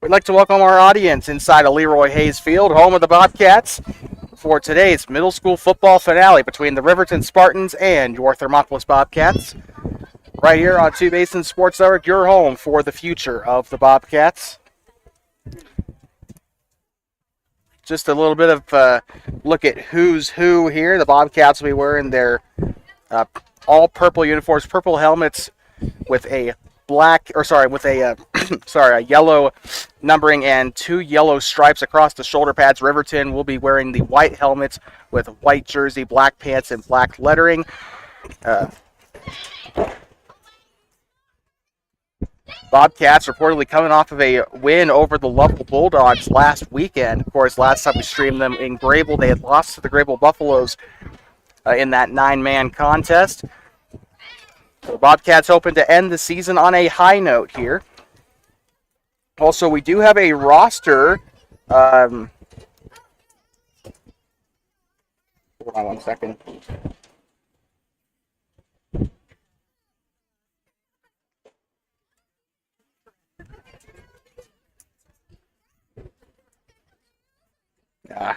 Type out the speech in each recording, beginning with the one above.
We'd like to welcome our audience inside of LeRoy Hayes Field, home of the Bobcats, for today's middle school football finale between the Riverton Spartans and your Thermopolis Bobcats. Right here on Two Basins Sports Network, your home for the future of the Bobcats. Just a little bit of a look at who's who here. The Bobcats will be wearing their all purple uniforms, purple helmets with a a yellow numbering and two yellow stripes across the shoulder pads. Riverton will be wearing the white helmets with white jersey, black pants, and black lettering. Bobcats reportedly coming off of a win over the Lovell Bulldogs last weekend. Of course, last time we streamed them in Grable, they had lost to the Grable Buffaloes in that 9-man contest. So the Bobcats hoping to end the season on a high note here. Also, we do have a roster. Hold on one second.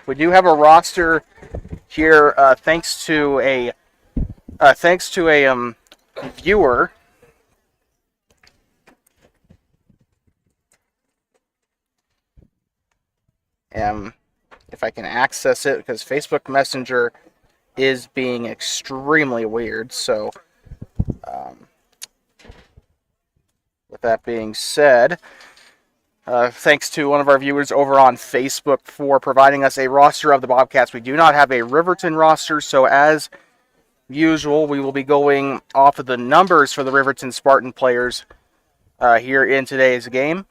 We do have a roster here, thanks to a viewer. If I can access it, because Facebook Messenger is being extremely weird. So, with that being said, thanks to one of our viewers over on Facebook for providing us a roster of the Bobcats. We do not have a Riverton roster, so as usual, we will be going off of the numbers for the Riverton Spartan players here in today's game.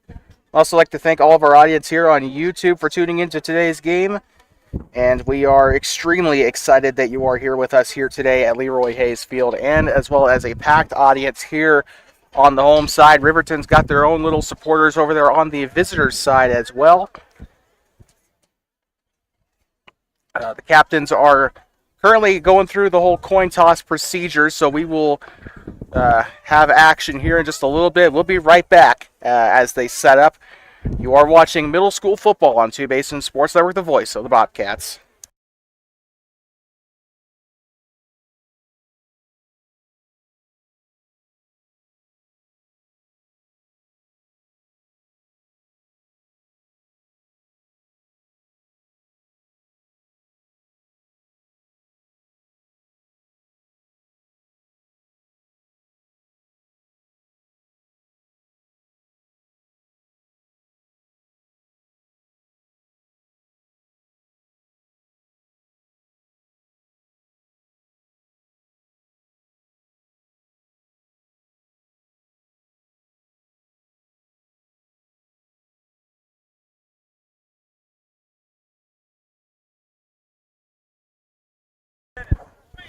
I'd also like to thank all of our audience here on YouTube for tuning into today's game, and we are extremely excited that you are here with us here today at LeRoy Hayes Field, and as well as a packed audience here on the home side. Riverton's got their own little supporters over there on the visitors side as well. The captains are currently going through the whole coin toss procedure, so we will have action here in just a little bit. We'll be right back as they set up. You are watching middle school football on Two Basins Sports Network, the voice of the Bobcats.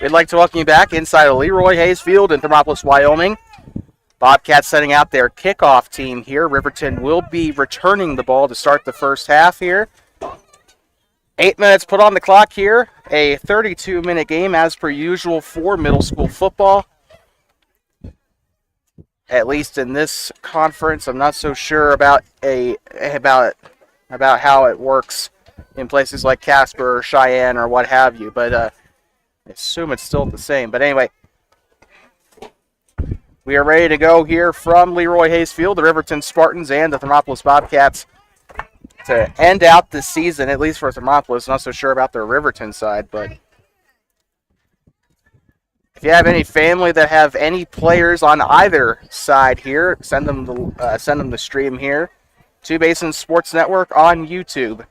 We'd like to welcome you back inside of LeRoy Hayes Field in Thermopolis, Wyoming. Bobcats setting out their kickoff team here. Riverton will be returning the ball to start the first half here. 8 minutes put on the clock here. A 32-minute game as per usual for middle school football. At least in this conference, I'm not so sure about how it works in places like Casper or Cheyenne or what have you, but I assume it's still the same. But anyway, we are ready to go here from LeRoy Hayes Field, the Riverton Spartans and the Thermopolis Bobcats, to end out the season, at least for Thermopolis. Not so sure about their Riverton side, but if you have any family that have any players on either side here, send them the stream here. Two Basins Sports Network on YouTube.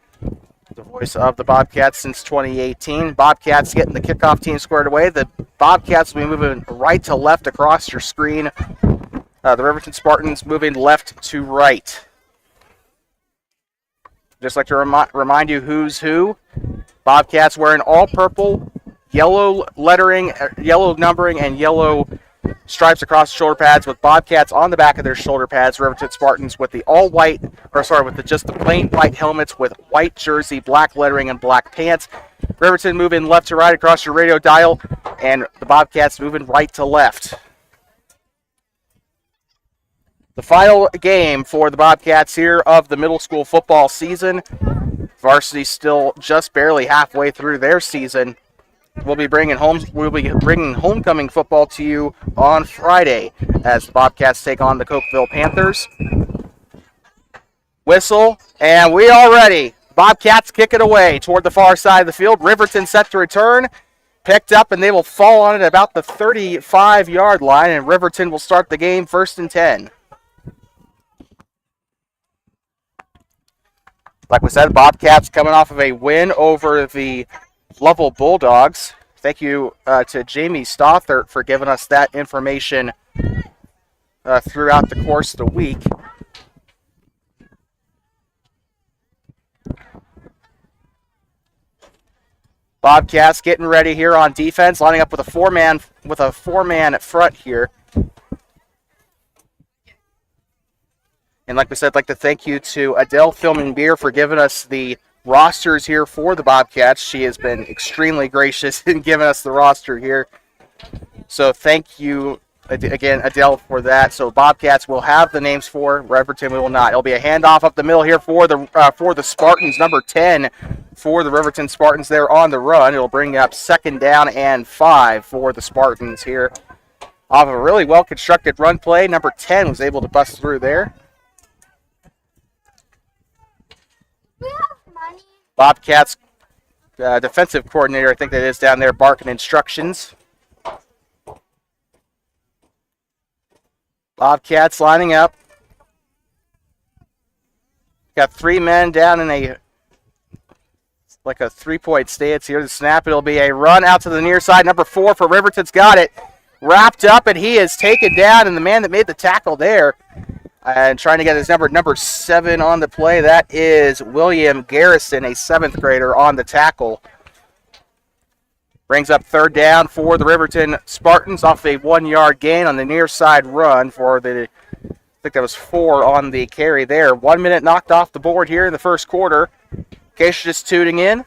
The voice of the Bobcats since 2018. Bobcats getting the kickoff team squared away. The Bobcats will be moving right to left across your screen. The Riverton Spartans moving left to right. Just like to remind you who's who. Bobcats wearing all purple, yellow lettering, yellow numbering, and yellow stripes across the shoulder pads, with Bobcats on the back of their shoulder pads. Riverton Spartans with the just the plain white helmets with white jersey, black lettering, and black pants. Riverton moving left to right across your radio dial, and the Bobcats moving right to left. The final game for the Bobcats here of the middle school football season. Varsity still just barely halfway through their season. We'll be bringing homecoming football to you on Friday as the Bobcats take on the Cokeville Panthers. Whistle, and we are ready. Bobcats kick it away toward the far side of the field. Riverton set to return. Picked up, and they will fall on it about the 35-yard line, and Riverton will start the game 1st and 10. Like we said, Bobcats coming off of a win over the Lovell Bulldogs. Thank you to Jamie Stothert for giving us that information throughout the course of the week. Bobcats getting ready here on defense, lining up with a four-man front here. And like we said, I'd like to thank you to Adele Filming Beer for giving us the rosters here for the Bobcats. She has been extremely gracious in giving us the roster here. So thank you again, Adele, for that. So Bobcats will have the names for Riverton. We will not. It'll be a handoff up the middle here for the Spartans, number 10 for the Riverton Spartans. They're on the run. It'll bring up 2nd down and 5 for the Spartans here. Off of a really well-constructed run play, number 10 was able to bust through there. Bobcats defensive coordinator, I think that is down there, barking instructions. Bobcats lining up. Got 3 men down in a 3-point stance here. The snap, it'll be a run out to the near side. Number 4 for Riverton's got it. Wrapped up, and he is taken down, and the man that made the tackle there and trying to get his number 7 on the play. That is William Garrison, a 7th grader on the tackle. Brings up 3rd down for the Riverton Spartans off a 1-yard gain on the near side run for I think that was 4 on the carry there. 1 minute knocked off the board here in the first quarter. In case you're just tuning in,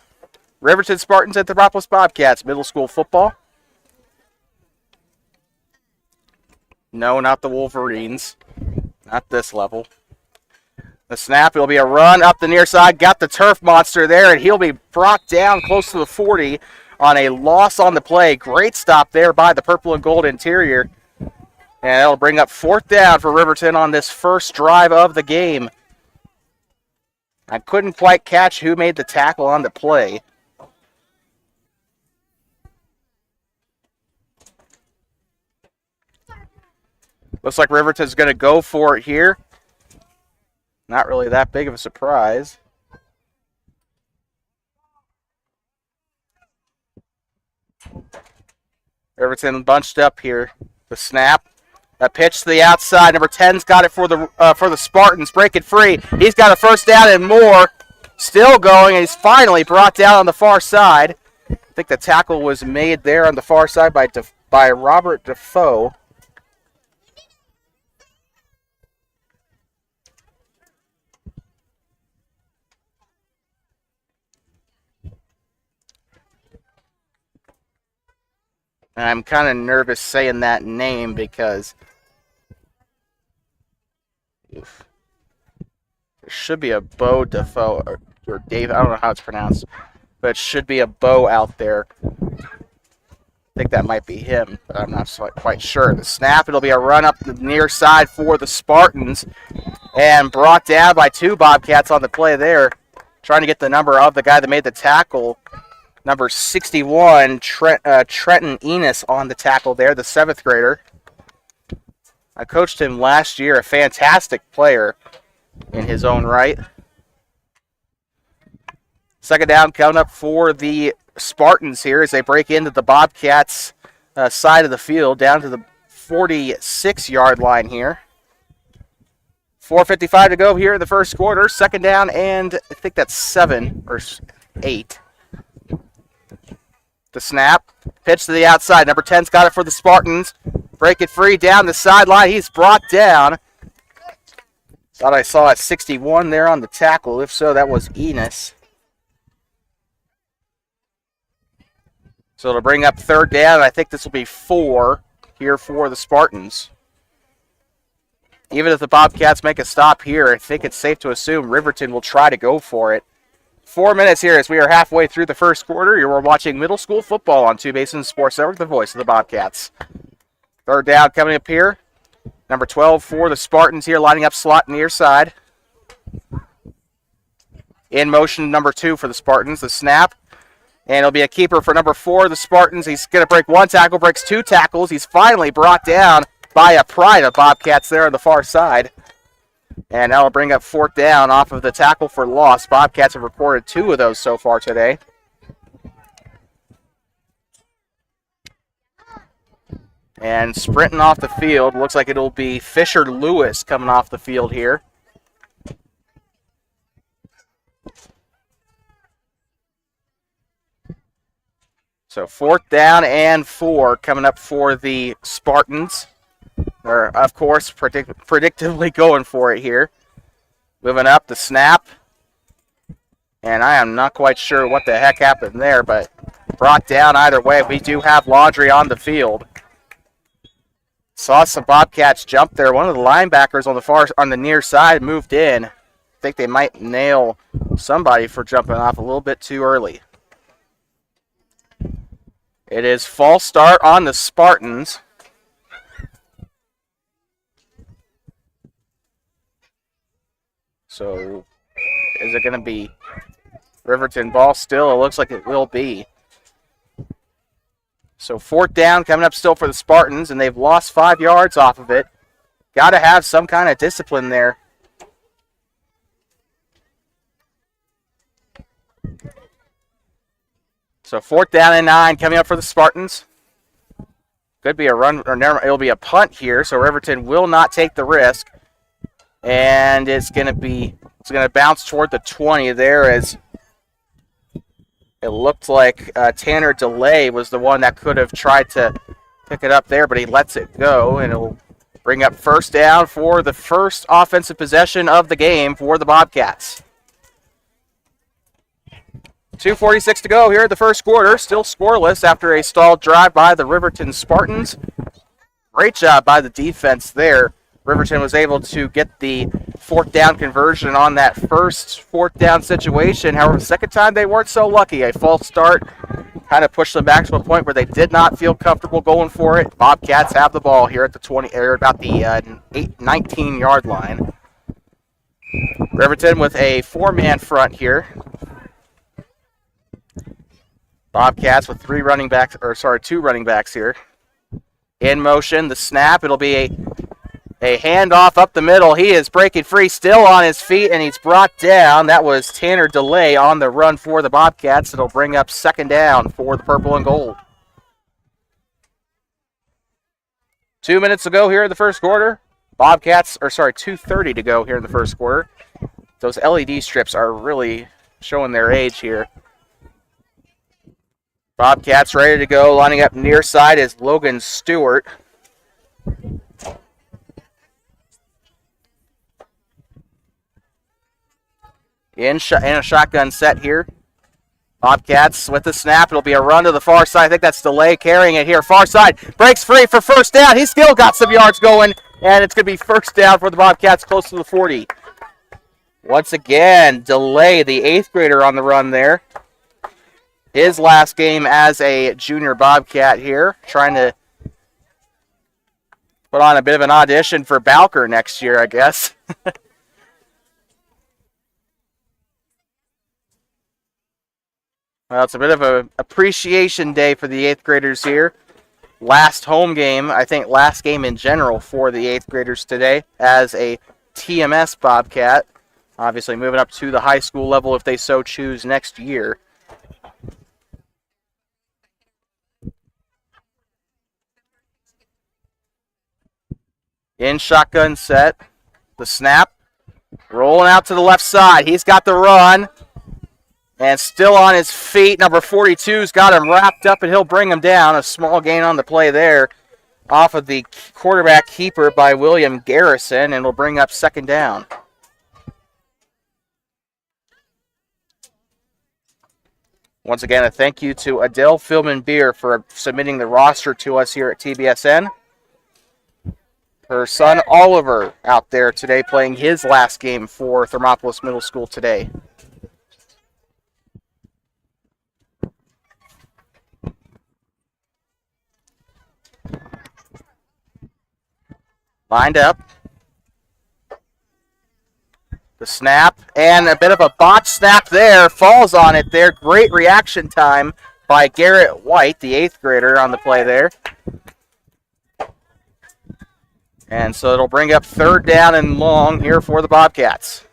Riverton Spartans at the Thermopolis Bobcats, middle school football. No, not the Wolverines. Not this level. The snap, it'll be a run up the near side. Got the turf monster there, and he'll be brought down close to the 40 on a loss on the play. Great stop there by the purple and gold interior. And that'll bring up 4th down for Riverton on this first drive of the game. I couldn't quite catch who made the tackle on the play. Looks like Riverton's going to go for it here. Not really that big of a surprise. Riverton bunched up here. The snap. A pitch to the outside. Number 10's got it for the Spartans. Break it free. He's got a 1st down and more. Still going, and he's finally brought down on the far side. I think the tackle was made there on the far side by Robert Defoe. And I'm kind of nervous saying that name because there should be a Bo Defoe or Dave. I don't know how it's pronounced, but it should be a Bo out there. I think that might be him, but I'm not quite sure. The snap, it'll be a run up the near side for the Spartans and brought down by 2 Bobcats on the play there. Trying to get the number of the guy that made the tackle. Number 61, Trenton Enos on the tackle there, the 7th grader. I coached him last year, a fantastic player in his own right. 2nd down coming up for the Spartans here as they break into the Bobcats side of the field down to the 46-yard line here. 4:55 to go here in the first quarter. 2nd down and I think that's 7 or 8. The snap, pitch to the outside. Number 10's got it for the Spartans. Break it free down the sideline. He's brought down. Thought I saw at 61 there on the tackle. If so, that was Enos. So it'll bring up 3rd down. I think this will be 4 here for the Spartans. even if the Bobcats make a stop here, I think it's safe to assume Riverton will try to go for it. 4 minutes here as we are halfway through the first quarter. You're watching middle school football on Two Basins Sports Network, the voice of the Bobcats. Third down coming up here. Number 12 for the Spartans here, lining up slot near side. In motion, number 2 for the Spartans. The snap. And it'll be a keeper for number 4, the Spartans. He's going to break 1 tackle, breaks 2 tackles. He's finally brought down by a pride of Bobcats there on the far side. And that'll bring up 4th down off of the tackle for loss. Bobcats have recorded 2 of those so far today. And sprinting off the field, looks like it'll be Fisher Lewis coming off the field here. So 4th down and 4 coming up for the Spartans. They're, of course, predictably going for it here. Moving up, the snap. And I am not quite sure what the heck happened there, but brought down either way. We do have Laundry on the field. Saw some Bobcats jump there. One of the linebackers on the near side moved in. I think they might nail somebody for jumping off a little bit too early. It is false start on the Spartans. So, is it going to be Riverton ball still? It looks like it will be. So 4th down coming up still for the Spartans, and they've lost 5 yards off of it. Got to have some kind of discipline there. So 4th down and 9 coming up for the Spartans. Could be a run, or never, it'll be a punt here, so Riverton will not take the risk. And it's going to bounce toward the 20 there, as it looked like Tanner DeLay was the one that could have tried to pick it up there, but he lets it go, and it'll bring up 1st down for the first offensive possession of the game for the Bobcats. 2:46 to go here at the first quarter. Still scoreless after a stalled drive by the Riverton Spartans. Great job by the defense there. Riverton was able to get the 4th down conversion on that first 4th down situation. However, the second time they weren't so lucky. A false start kind of pushed them back to a point where they did not feel comfortable going for it. Bobcats have the ball here at the 20, or about the 19-yard line. Riverton with a 4-man front here. Bobcats with 2 running backs here. In motion, the snap. It'll be a handoff up the middle. He is breaking free, still on his feet, and he's brought down. That was Tanner DeLay on the run for the Bobcats. It'll bring up 2nd down for the purple and gold. 2 minutes to go here in the first quarter. 2:30 to go here in the first quarter. Those LED strips are really showing their age here. Bobcats ready to go. Lining up near side is Logan Stewart. In a shotgun set here. Bobcats with the snap. It'll be a run to the far side. I think that's DeLay carrying it here. Far side. Breaks free for 1st down. He's still got some yards going. And it's going to be 1st down for the Bobcats close to the 40. Once again, DeLay, the 8th grader on the run there. His last game as a junior Bobcat here. Trying to put on a bit of an audition for Bowker next year, I guess. Well, it's a bit of an appreciation day for the 8th graders here. Last home game, I think last game in general for the 8th graders today as a TMS Bobcat. Obviously moving up to the high school level if they so choose next year. In shotgun set, the snap, rolling out to the left side. He's got the run. And still on his feet, number 42's got him wrapped up, and he'll bring him down. A small gain on the play there off of the quarterback keeper by William Garrison, and will bring up 2nd down. Once again, a thank you to Adele Philman Beer for submitting the roster to us here at TBSN. Her son Oliver out there today playing his last game for Thermopolis Middle School today. Lined up. The snap, and a bit of a botch snap there. Falls on it there. Great reaction time by Garrett White, the 8th grader, on the play there. And so it'll bring up 3rd down and long here for the Bobcats.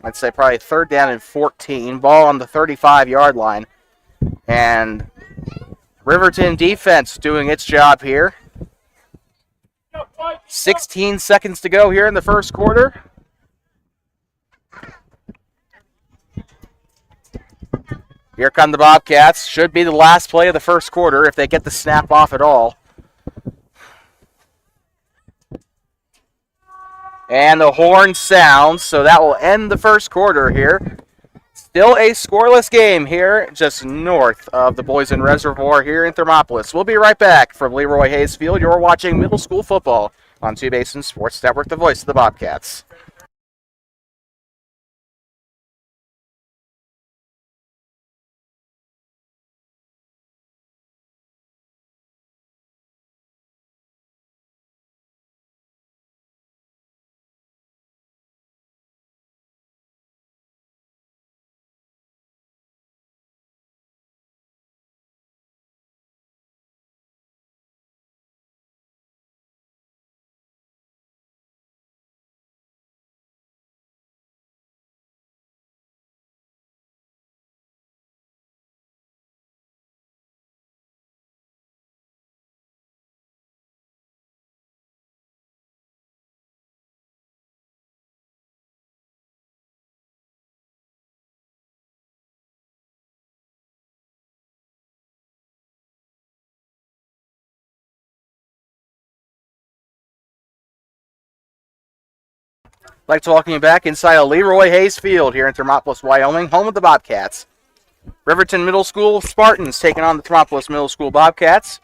I'd say probably 3rd down and 14. Ball on the 35-yard line. And Riverton defense doing its job here. 16 seconds to go here in the first quarter. Here come the Bobcats. Should be the last play of the first quarter if they get the snap off at all. And the horn sounds, so that will end the first quarter here. Still a scoreless game here just north of the Boysen Reservoir here in Thermopolis. We'll be right back from LeRoy Hayes Field. You're watching middle school football on Two Basin Sports Network, the voice of the Bobcats. I'd like to welcome you back inside of LeRoy Hayes Field here in Thermopolis, Wyoming, home of the Bobcats. Riverton Middle School Spartans taking on the Thermopolis Middle School Bobcats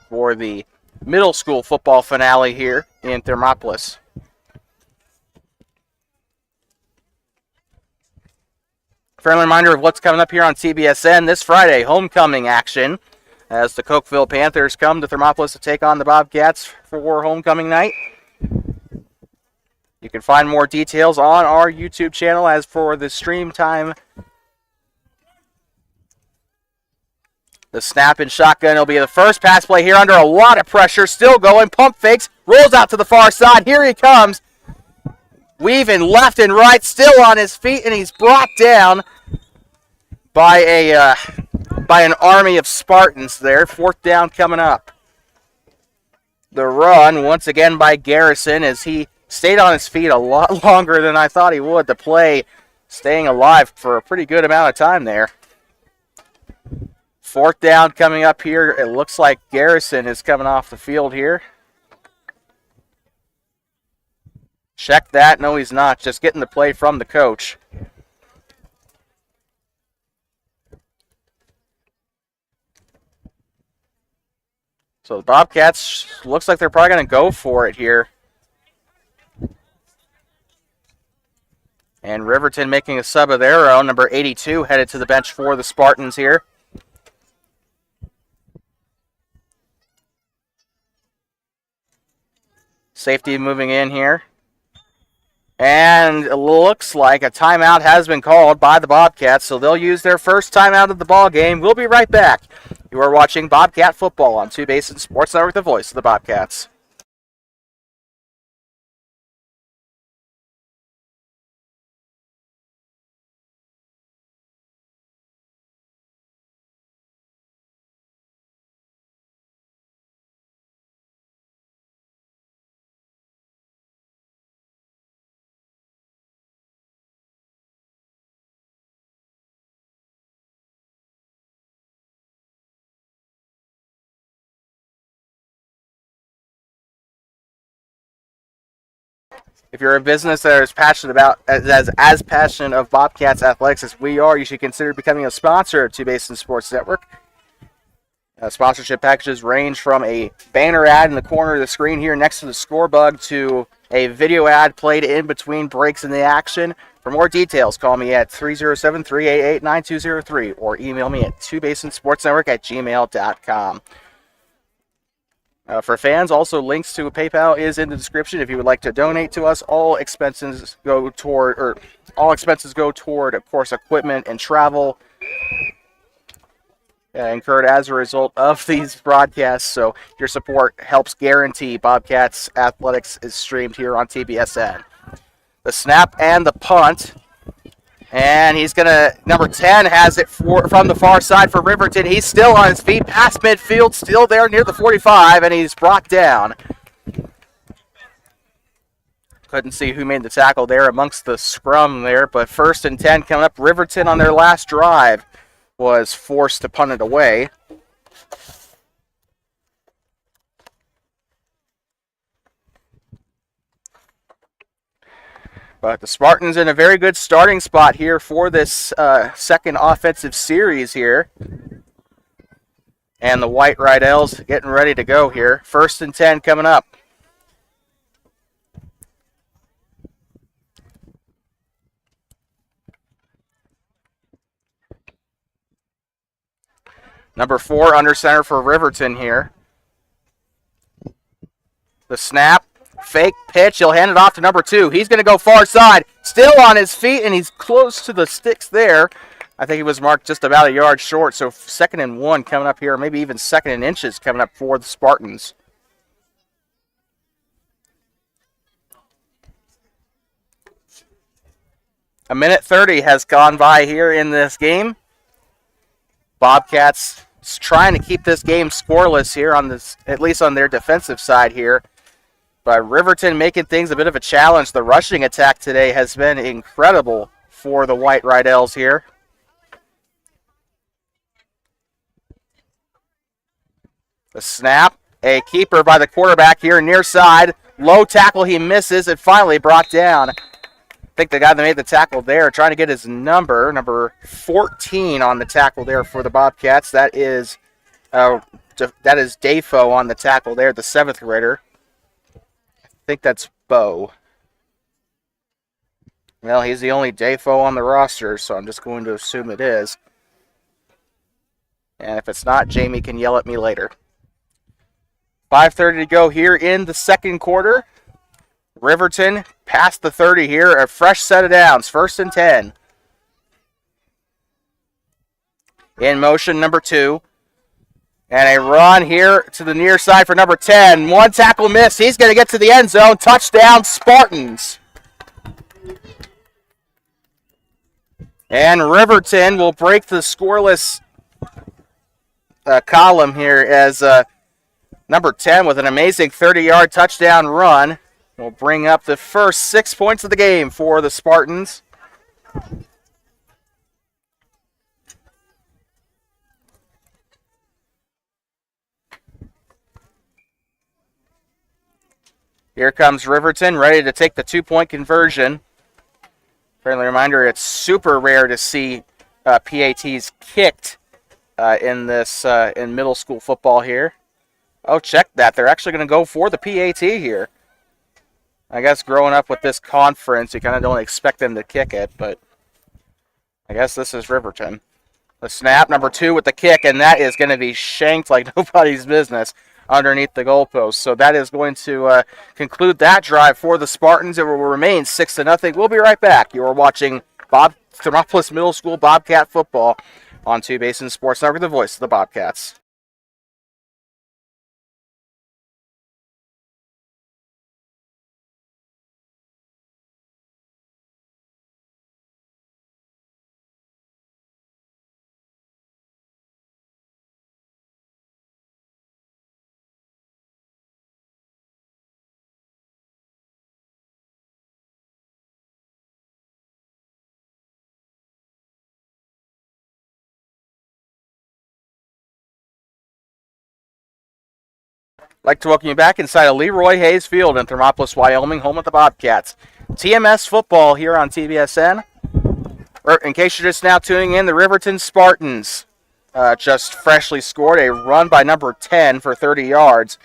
for the middle school football finale here in Thermopolis. Friendly reminder of what's coming up here on TBSN this Friday, homecoming action, as the Cokeville Panthers come to Thermopolis to take on the Bobcats for homecoming night. You can find more details on our YouTube channel. As for the stream time, the snap and shotgun will be the first pass play here under a lot of pressure. Still going, pump fakes, rolls out to the far side. Here he comes, weaving left and right, still on his feet, and he's brought down by an army of Spartans there. 4th down coming up. The run, once again by Garrison, as he stayed on his feet a lot longer than I thought he would. The play staying alive for a pretty good amount of time there. 4th down coming up here. It looks like Garrison is coming off the field here. Check that. No, he's not. Just getting the play from the coach. So the Bobcats, looks like they're probably going to go for it here. And Riverton making a sub of their own. Number 82 headed to the bench for the Spartans here. Safety moving in here. And it looks like a timeout has been called by the Bobcats, so they'll use their first timeout of the ball game. We'll be right back. You are watching Bobcat football on Two Basin Sports Network, the voice of the Bobcats. If you're a business that is passionate about as passionate of Bobcats athletics as we are, you should consider becoming a sponsor of Two Basin Sports Network. Sponsorship packages range from a banner ad in the corner of the screen here next to the score bug to a video ad played in between breaks in the action. For more details, call me at 307-388-9203 or email me at twobasinsportsnetwork@gmail.com. For fans, also links to PayPal is in the description if you would like to donate to us. All expenses go toward, of course, equipment and travel incurred as a result of these broadcasts. So your support helps guarantee Bobcats athletics is streamed here on TBSN. The snap and the punt. And he's going to, number 10 has it from the far side for Riverton. He's still on his feet, past midfield, still there near the 45, and he's brought down. Couldn't see who made the tackle there amongst the scrum there, but 1st and 10 coming up. Riverton on their last drive was forced to punt it away. But the Spartans in a very good starting spot here for this second offensive series here. And the White Rydells getting ready to go here. 1st and 10 coming up. Number 4 under center for Riverton here. The snap. Fake pitch. He'll hand it off to number 2. He's going to go far side. Still on his feet, and he's close to the sticks there. I think he was marked just about a yard short. So 2nd and 1 coming up here. Maybe even 2nd and inches coming up for the Spartans. A minute 30 has gone by here in this game. Bobcats trying to keep this game scoreless here on this, at least on their defensive side here. But Riverton making things a bit of a challenge. The rushing attack today has been incredible for the White Rydells here. The snap, a keeper by the quarterback here near side. Low tackle, he misses, and finally brought down. I think the guy that made the tackle there trying to get his number 14 on the tackle there for the Bobcats. That is Dafo on the tackle there, the 7th grader. I think that's Bo. Well, he's the only Dafo on the roster, so I'm just going to assume it is. And if it's not, Jamie can yell at me later. 5:30 to go here in the second quarter. Riverton past the 30 here, a fresh set of downs, 1st and 10. In motion, number 2. And a run here to the near side for number 10. One tackle miss. He's going to get to the end zone. Touchdown, Spartans. And Riverton will break the scoreless column here as number 10 with an amazing 30-yard touchdown run will bring up the first 6 points of the game for the Spartans. Here comes Riverton, ready to take the 2-point conversion. Friendly reminder, it's super rare to see PATs kicked in middle school football here. Oh, check that. They're actually going to go for the PAT here. I guess growing up with this conference, you kind of don't expect them to kick it, but I guess this is Riverton. The snap, number 2 with the kick, and that is going to be shanked like nobody's business underneath the goalpost. So that is going to conclude that drive for the Spartans. It will remain 6-0. We'll be right back. You are watching Thermopolis Middle School Bobcat football on Two Basin Sports Network, the voice of the Bobcats. I'd like to welcome you back inside of LeRoy Hayes Field in Thermopolis, Wyoming, home of the Bobcats. TMS football here on TBSN. In case you're just now tuning in, the Riverton Spartans just freshly scored a run by number 10 for 30 yards.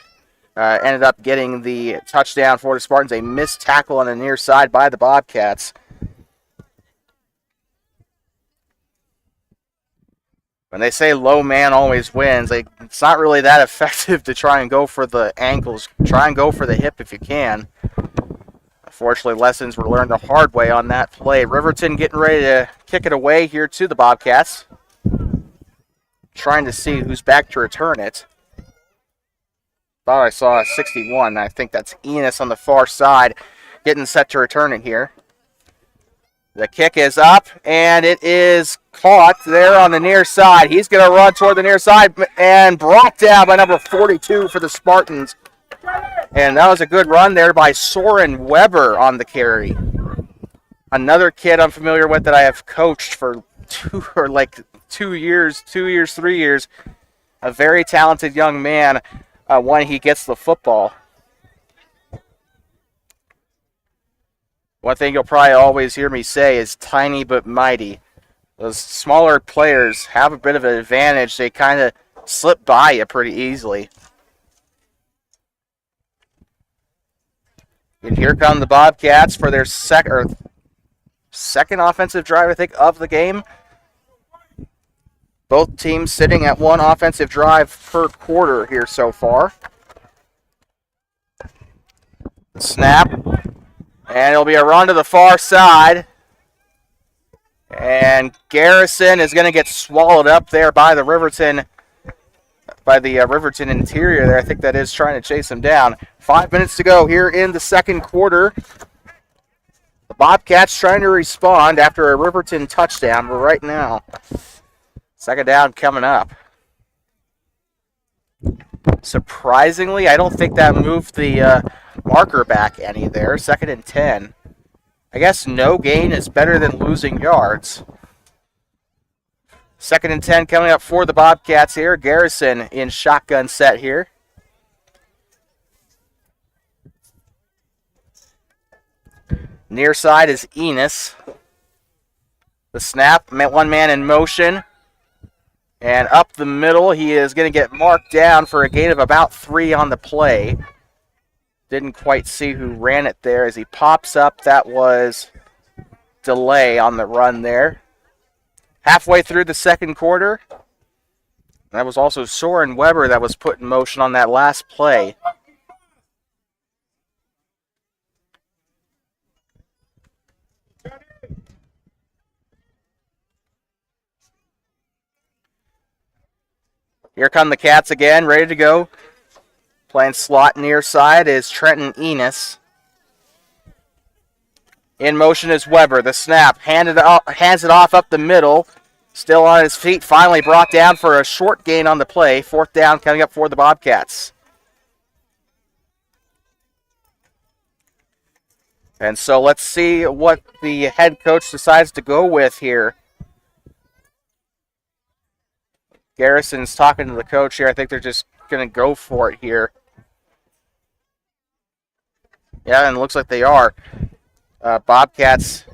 Ended up getting the touchdown for the Spartans. A missed tackle on the near side by the Bobcats. When they say low man always wins, it's not really that effective to try and go for the ankles. Try and go for the hip if you can. Unfortunately, lessons were learned the hard way on that play. Riverton getting ready to kick it away here to the Bobcats. Trying to see who's back to return it. Thought I saw a 61. I think that's Enos on the far side getting set to return it here. The kick is up, and it is caught there on the near side. He's going to run toward the near side and brought down by number 42 for the Spartans. And that was a good run there by Soren Weber on the carry. Another kid I'm familiar with that I have coached for 3 years. A very talented young man when he gets the football. One thing you'll probably always hear me say is tiny but mighty. Those smaller players have a bit of an advantage. They kind of slip by you pretty easily. And here come the Bobcats for their second offensive drive, I think, of the game. Both teams sitting at one offensive drive per quarter here so far. Snap. And it'll be a run to the far side. And Garrison is going to get swallowed up there by the Riverton interior there. I think that is trying to chase him down. 5 minutes to go here in the second quarter. The Bobcats trying to respond after a Riverton touchdown, but right now, second down coming up. Surprisingly, I don't think that moved the marker back any there. 2nd and 10. I guess no gain is better than losing yards. 2nd and 10 coming up for the Bobcats here. Garrison in shotgun set here. Near side is Enos. The snap, one man in motion. And up the middle, he is going to get marked down for a gain of about 3 on the play. Didn't quite see who ran it there as he pops up. That was delay on the run there. Halfway through the second quarter. That was also Soren Weber that was put in motion on that last play. Here come the Cats again, ready to go. Playing slot near side is Trenton Enos. In motion is Weber. The snap, hands it off up the middle. Still on his feet, finally brought down for a short gain on the play. 4th down coming up for the Bobcats. And so let's see what the head coach decides to go with here. Garrison's talking to the coach here. I think they're just going to go for it here. Yeah, and it looks like they are. Bobcats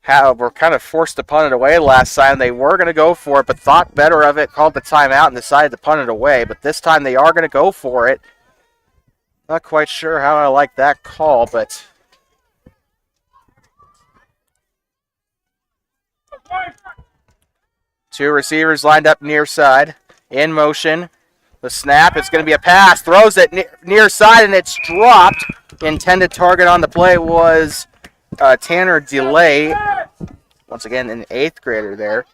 were kind of forced to punt it away last time. They were going to go for it, but thought better of it, called the timeout, and decided to punt it away. But this time they are going to go for it. Not quite sure how I like that call, but... Two receivers lined up near side. In motion. The snap, it's going to be a pass. Throws it near side, and it's dropped. Intended target on the play was Tanner DeLay. Once again, an 8th grader there.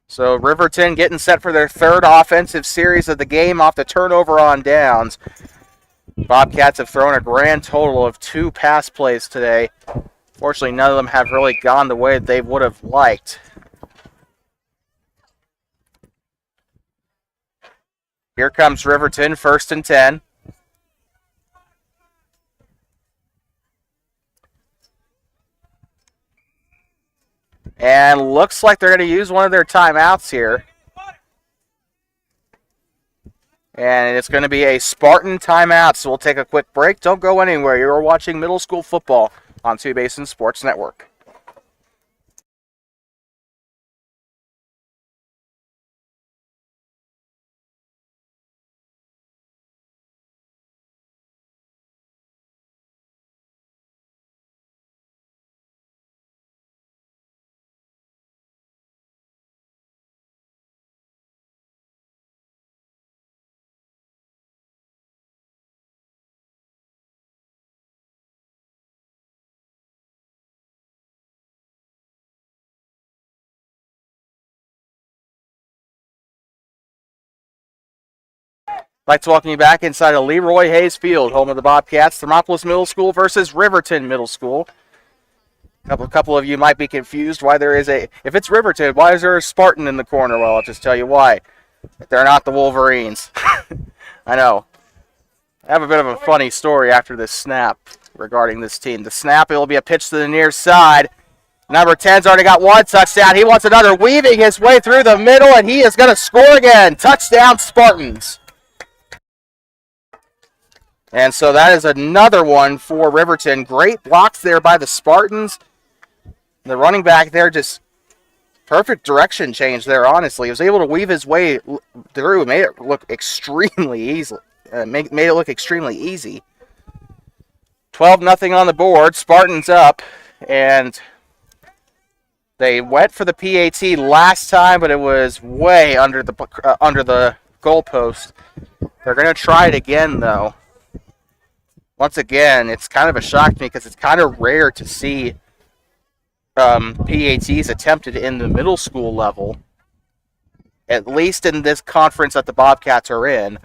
So Riverton getting set for their 3rd offensive series of the game off the turnover on downs. Bobcats have thrown a grand total of 2 pass plays today. Fortunately, none of them have really gone the way they would have liked. Here comes Riverton, 1st and 10. And looks like they're going to use one of their timeouts here. And it's going to be a Spartan timeout, so we'll take a quick break. Don't go anywhere. You're watching middle school football on Two Basin Sports Network. I'd like to welcome you back inside of LeRoy Hayes Field, home of the Bobcats. Thermopolis Middle School versus Riverton Middle School. A couple of you might be confused why there is if it's Riverton, why is there a Spartan in the corner? Well, I'll just tell you why. They're not the Wolverines. I know. I have a bit of a funny story after this snap regarding this team. The snap, it will be a pitch to the near side. Number 10's already got one touchdown. He wants another, weaving his way through the middle, and he is going to score again. Touchdown, Spartans. And so that is another one for Riverton. Great blocks there by the Spartans. The running back there, just perfect direction change there, honestly. He was able to weave his way through. Made it look extremely easy. Made it look extremely easy. 12-0 on the board. Spartans up. And they went for the PAT last time, but it was way under the goalpost. They're going to try it again, though. Once again, it's kind of a shock to me because it's kind of rare to see PATs attempted in the middle school level, at least in this conference that the Bobcats are in.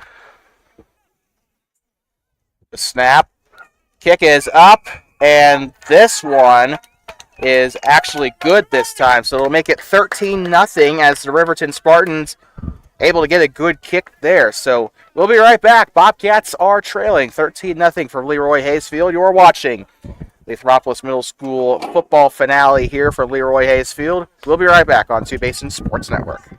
The snap, kick is up, and this one is actually good this time, so it'll make it 13-0 as the Riverton Spartans able to get a good kick there. So we'll be right back. Bobcats are trailing 13-0 from LeRoy Hayes Field. You're watching the Thermopolis Middle School football finale here from LeRoy Hayes Field. We'll be right back on Two Basin Sports Network.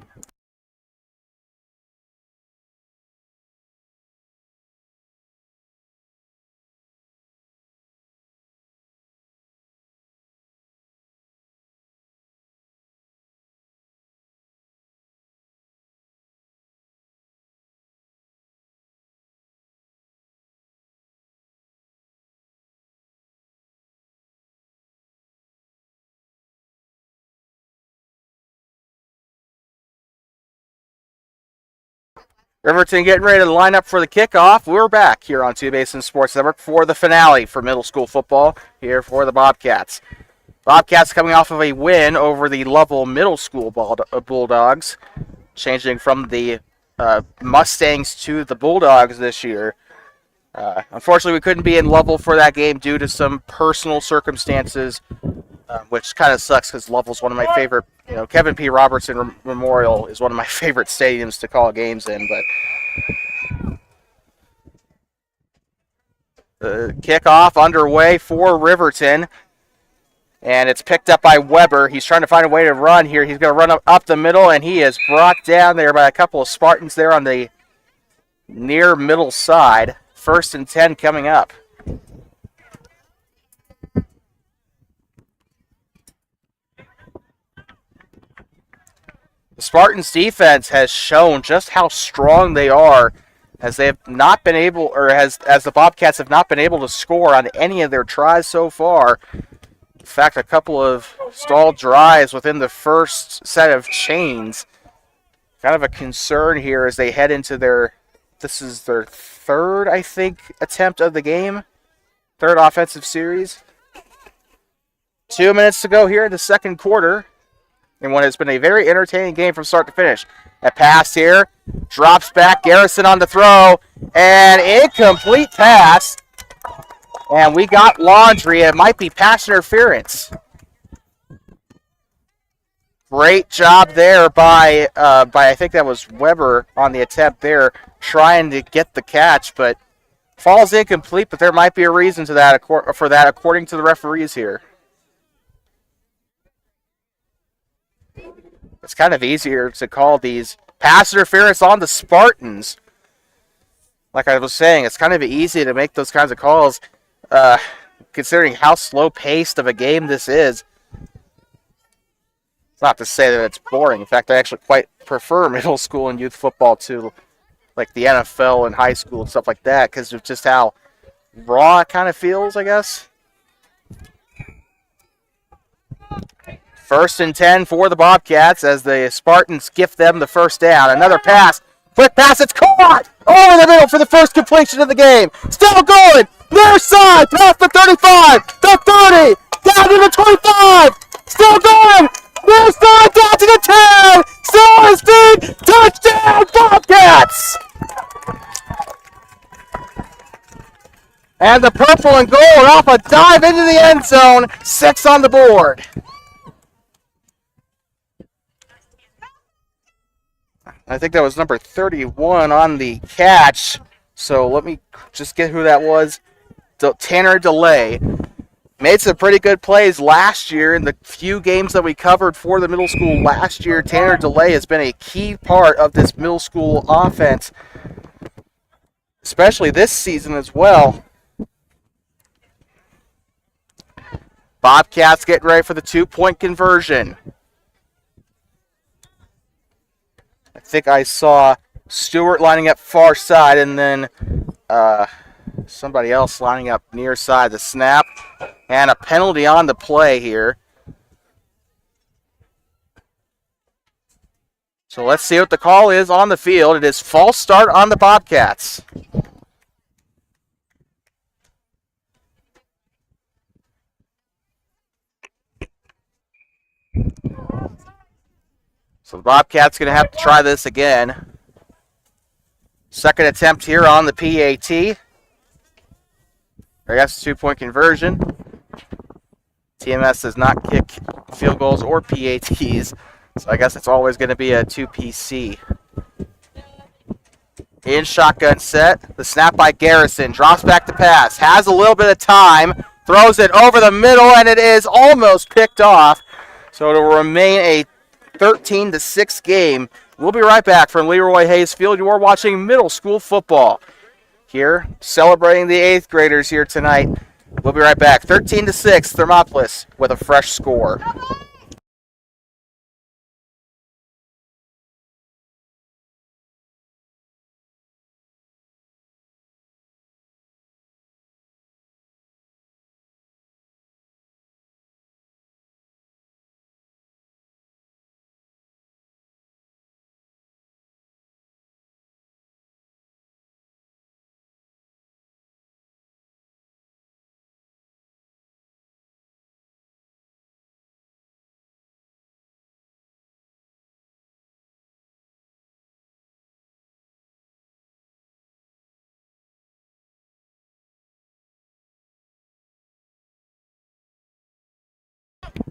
Riverton getting ready to line up for the kickoff. We're back here on Two Basin Sports Network for the finale for middle school football here for the Bobcats. Bobcats coming off of a win over the Lovell Middle School Bulldogs, changing from the Mustangs to the Bulldogs this year. Unfortunately, we couldn't be in Lovell for that game due to some personal circumstances, which kind of sucks because Lovell's one of my favorite. Kevin P. Robertson Memorial is one of my favorite stadiums to call games in. But the kickoff underway for Riverton, and it's picked up by Weber. He's trying to find a way to run here. He's going to run up the middle, and he is brought down there by a couple of Spartans there on the near middle side. 1st and 10 coming up. The Spartans defense has shown just how strong they are, as they have not been able, or as the Bobcats have not been able to score on any of their tries so far. In fact, a couple of stalled drives within the first set of chains. Kind of a concern here as they head into this is their third, I think, attempt of the game. Third offensive series. 2 minutes to go here in the second quarter. In what has been a very entertaining game from start to finish. A pass here. Drops back. Garrison on the throw. And incomplete pass. And we got Laundry. It might be pass interference. Great job there by I think that was Weber on the attempt there, trying to get the catch, but falls incomplete. But there might be a reason for that, according to the referees here. It's kind of easier to call these pass interference on the Spartans. like I was saying, it's kind of easy to make those kinds of calls, considering how slow-paced of a game this is. It's not to say that it's boring. In fact, I actually quite prefer middle school and youth football to like the NFL and high school and stuff like that because of just how raw it kind of feels, I guess. 1st and 10 for the Bobcats as the Spartans gift them the first down. Another pass. Quick pass. It's caught! Over the middle for the first completion of the game. Still going. Near side. Past the 35. The 30. Down to the 25. Still going. Near side. Down to the 10. Still on his feet. Touchdown Bobcats! And the purple and gold off a dive into the end zone. 6 on the board. I think that was number 31 on the catch. So let me just get who that was. Tanner DeLay. Made some pretty good plays last year in the few games that we covered for the middle school last year. Tanner DeLay has been a key part of this middle school offense, especially this season as well. Bobcats getting ready for the 2-point conversion. I think I saw Stewart lining up far side and then somebody else lining up near side. The snap and a penalty on the play here. So let's see what the call is on the field. It is false start on the Bobcats. So the Bobcats going to have to try this again. Second attempt here on the PAT. I guess 2-point conversion. TMS does not kick field goals or PATs, so I guess it's always going to be a 2PC. In shotgun set, the snap by Garrison, drops back to pass, has a little bit of time, throws it over the middle, and it is almost picked off. So it'll remain a 13-6 game. We'll be right back from LeRoy Hayes Field. You are watching middle school football here, celebrating the 8th graders here tonight. We'll be right back. 13-6, Thermopolis with a fresh score.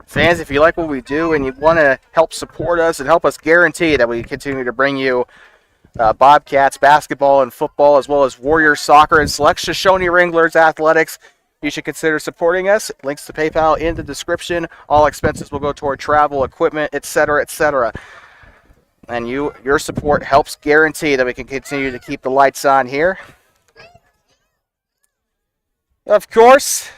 Fans, if you like what we do and you want to help support us and help us guarantee that we continue to bring you Bobcats basketball and football, as well as Warriors soccer and select Shoshone Wranglers athletics, you should consider supporting us. Links to PayPal in the description. All expenses will go toward travel, equipment, etc., etc. And your support helps guarantee that we can continue to keep the lights on here. Of course,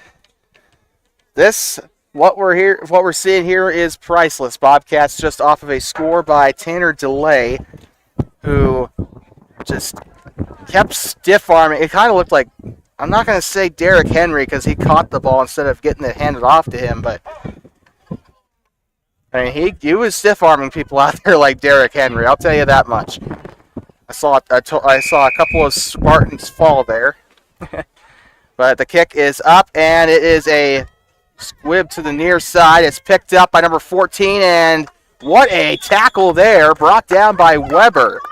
what we're seeing here is priceless. Bobcats just off of a score by Tanner DeLay, who just kept stiff arming. It kind of looked like, I'm not going to say Derrick Henry because he caught the ball instead of getting it handed off to him, but I mean, he was stiff arming people out there like Derrick Henry. I'll tell you that much. I saw a couple of Spartans fall there, but the kick is up and it is a squib to the near side. It's picked up by number 14, and what a tackle there, brought down by Weber.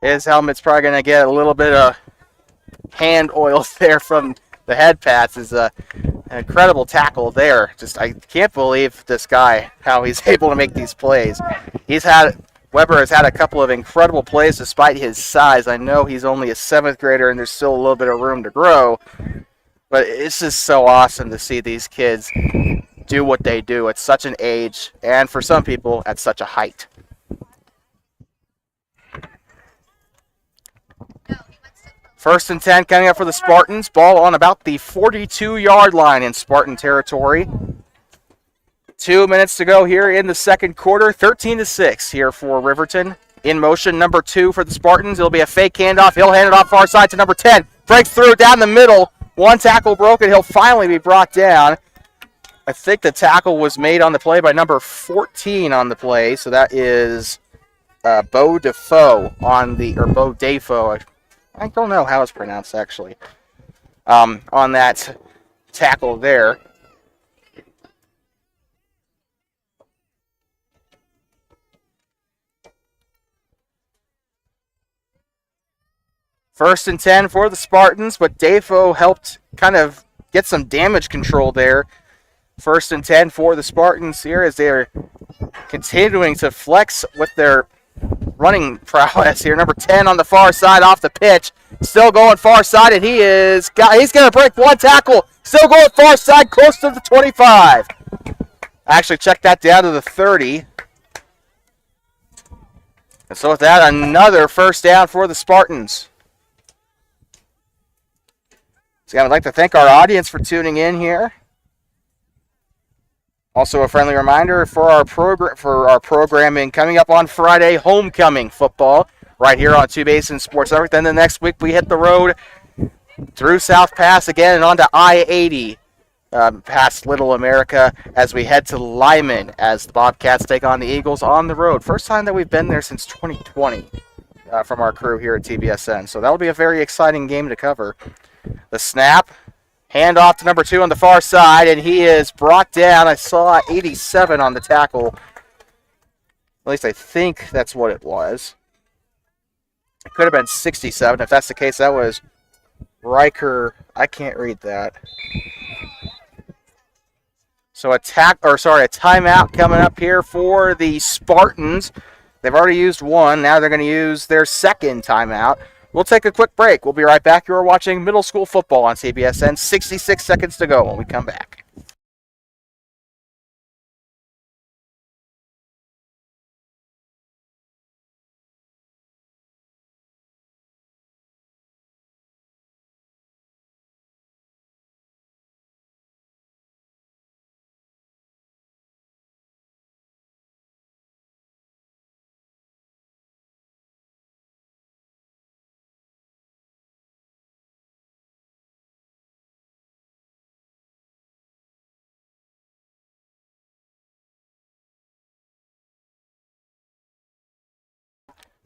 His helmet's probably going to get a little bit of hand oil there from the head pats. Is an incredible tackle there. I can't believe this guy, how he's able to make these plays. Weber has had a couple of incredible plays despite his size. I know he's only a 7th grader and there's still a little bit of room to grow, but it's just so awesome to see these kids do what they do at such an age, and for some people, at such a height. First and 10 coming up for the Spartans. Ball on about the 42-yard line in Spartan territory. 2 minutes to go here in the second quarter. 13-6 here for Riverton. In motion, number 2 for the Spartans. It'll be a fake handoff. He'll hand it off far side to number 10. Breaks through down the middle. One tackle broken. He'll finally be brought down. I think the tackle was made on the play by number 14 on the play. So that is Bo Defoe or Bo Defoe. I don't know how it's pronounced, actually, on that tackle there. First and 10 for the Spartans, but Defoe helped kind of get some damage control there. First and 10 for the Spartans here as they're continuing to flex with their running prowess here. Number 10 on the far side off the pitch. Still going far side, and he's going to break one tackle. Still going far side, close to the 25. Actually checked that down to the 30. And so with that, another first down for the Spartans. So I'd like to thank our audience for tuning in here. Also, a friendly reminder for our programming coming up on Friday, homecoming football right here on Two Basin Sports Network. Then the next week we hit the road through South Pass again and onto I-80 past Little America as we head to Lyman as the Bobcats take on the Eagles on the road. First time that we've been there since 2020 from our crew here at TBSN. So that'll be a very exciting game to cover. The snap. Hand off to number 2 on the far side, and he is brought down. I saw 87 on the tackle. At least I think that's what it was. It could have been 67. If that's the case, that was Riker. I can't read that. So a timeout coming up here for the Spartans. They've already used one. Now they're going to use their second timeout. We'll take a quick break. We'll be right back. You're watching middle school football on CBSN. 66 seconds to go when we come back.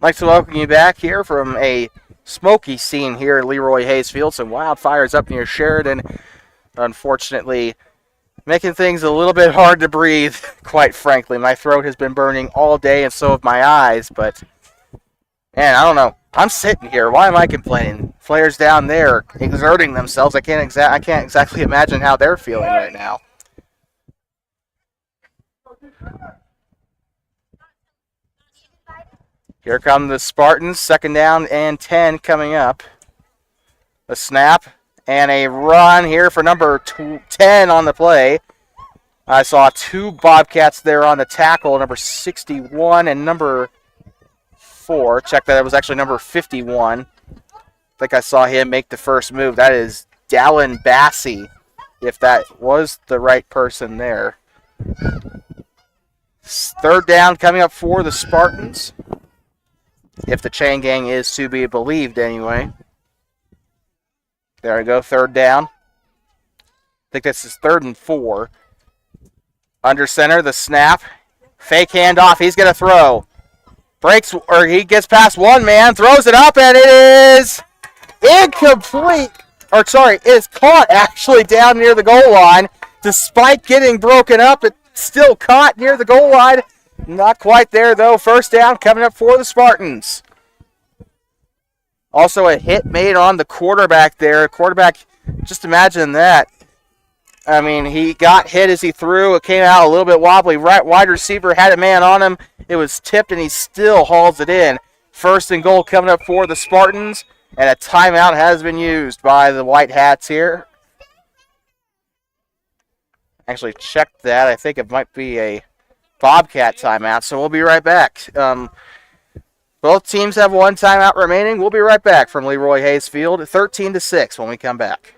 I'd like to welcome you back here from a smoky scene here at LeRoy Hayes Field. Some wildfires up near Sheridan. Unfortunately, making things a little bit hard to breathe, quite frankly. My throat has been burning all day, and so have my eyes. But, man, I don't know. I'm sitting here. Why am I complaining? Players down there exerting themselves. I can't exactly imagine how they're feeling right now. Here come the Spartans, second down and 10 coming up. A snap and a run here for number 10 on the play. I saw 2 Bobcats there on the tackle, number 61 and number 4. Check that, it was actually number 51. I think I saw him make the first move. That is Dallin Bassey, if that was the right person there. Third down coming up for the Spartans. If the chain gang is to be believed anyway. There we go, third down. I think this is 3rd and 4. Under center, the snap. Fake handoff, he's going to throw. Breaks, or he gets past one man, throws it up, and it is incomplete. Or sorry, it is caught actually down near the goal line. Despite getting broken up, it's still caught near the goal line. Not quite there, though. First down coming up for the Spartans. Also a hit made on the quarterback there. Quarterback, just imagine that. I mean, he got hit as he threw. It came out a little bit wobbly. Right wide receiver had a man on him. It was tipped, and he still hauls it in. First and goal coming up for the Spartans. And a timeout has been used by the White Hats here. Actually checked that. I think it might be a Bobcat timeout, so we'll be right back. Both teams have one timeout remaining. We'll be right back from LeRoy Hayes Field, 13-6 when we come back.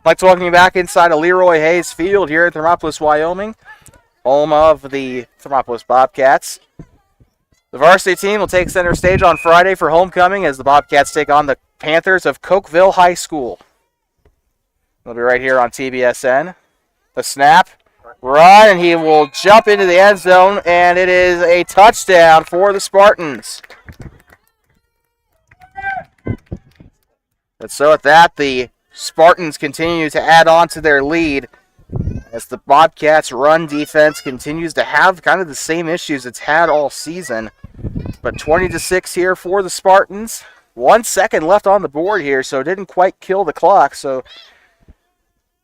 Like welcome you back inside of LeRoy Hayes Field here in Thermopolis, Wyoming, home of the Thermopolis Bobcats. The varsity team will take center stage on Friday for homecoming as the Bobcats take on the Panthers of Cokeville High School. They'll be right here on TBSN. The snap, run, and he will jump into the end zone, and it is a touchdown for the Spartans. And so at that, the Spartans continue to add on to their lead as the Bobcats' run defense continues to have kind of the same issues it's had all season. But 20-6 here for the Spartans. 1 second left on the board here, so it didn't quite kill the clock. So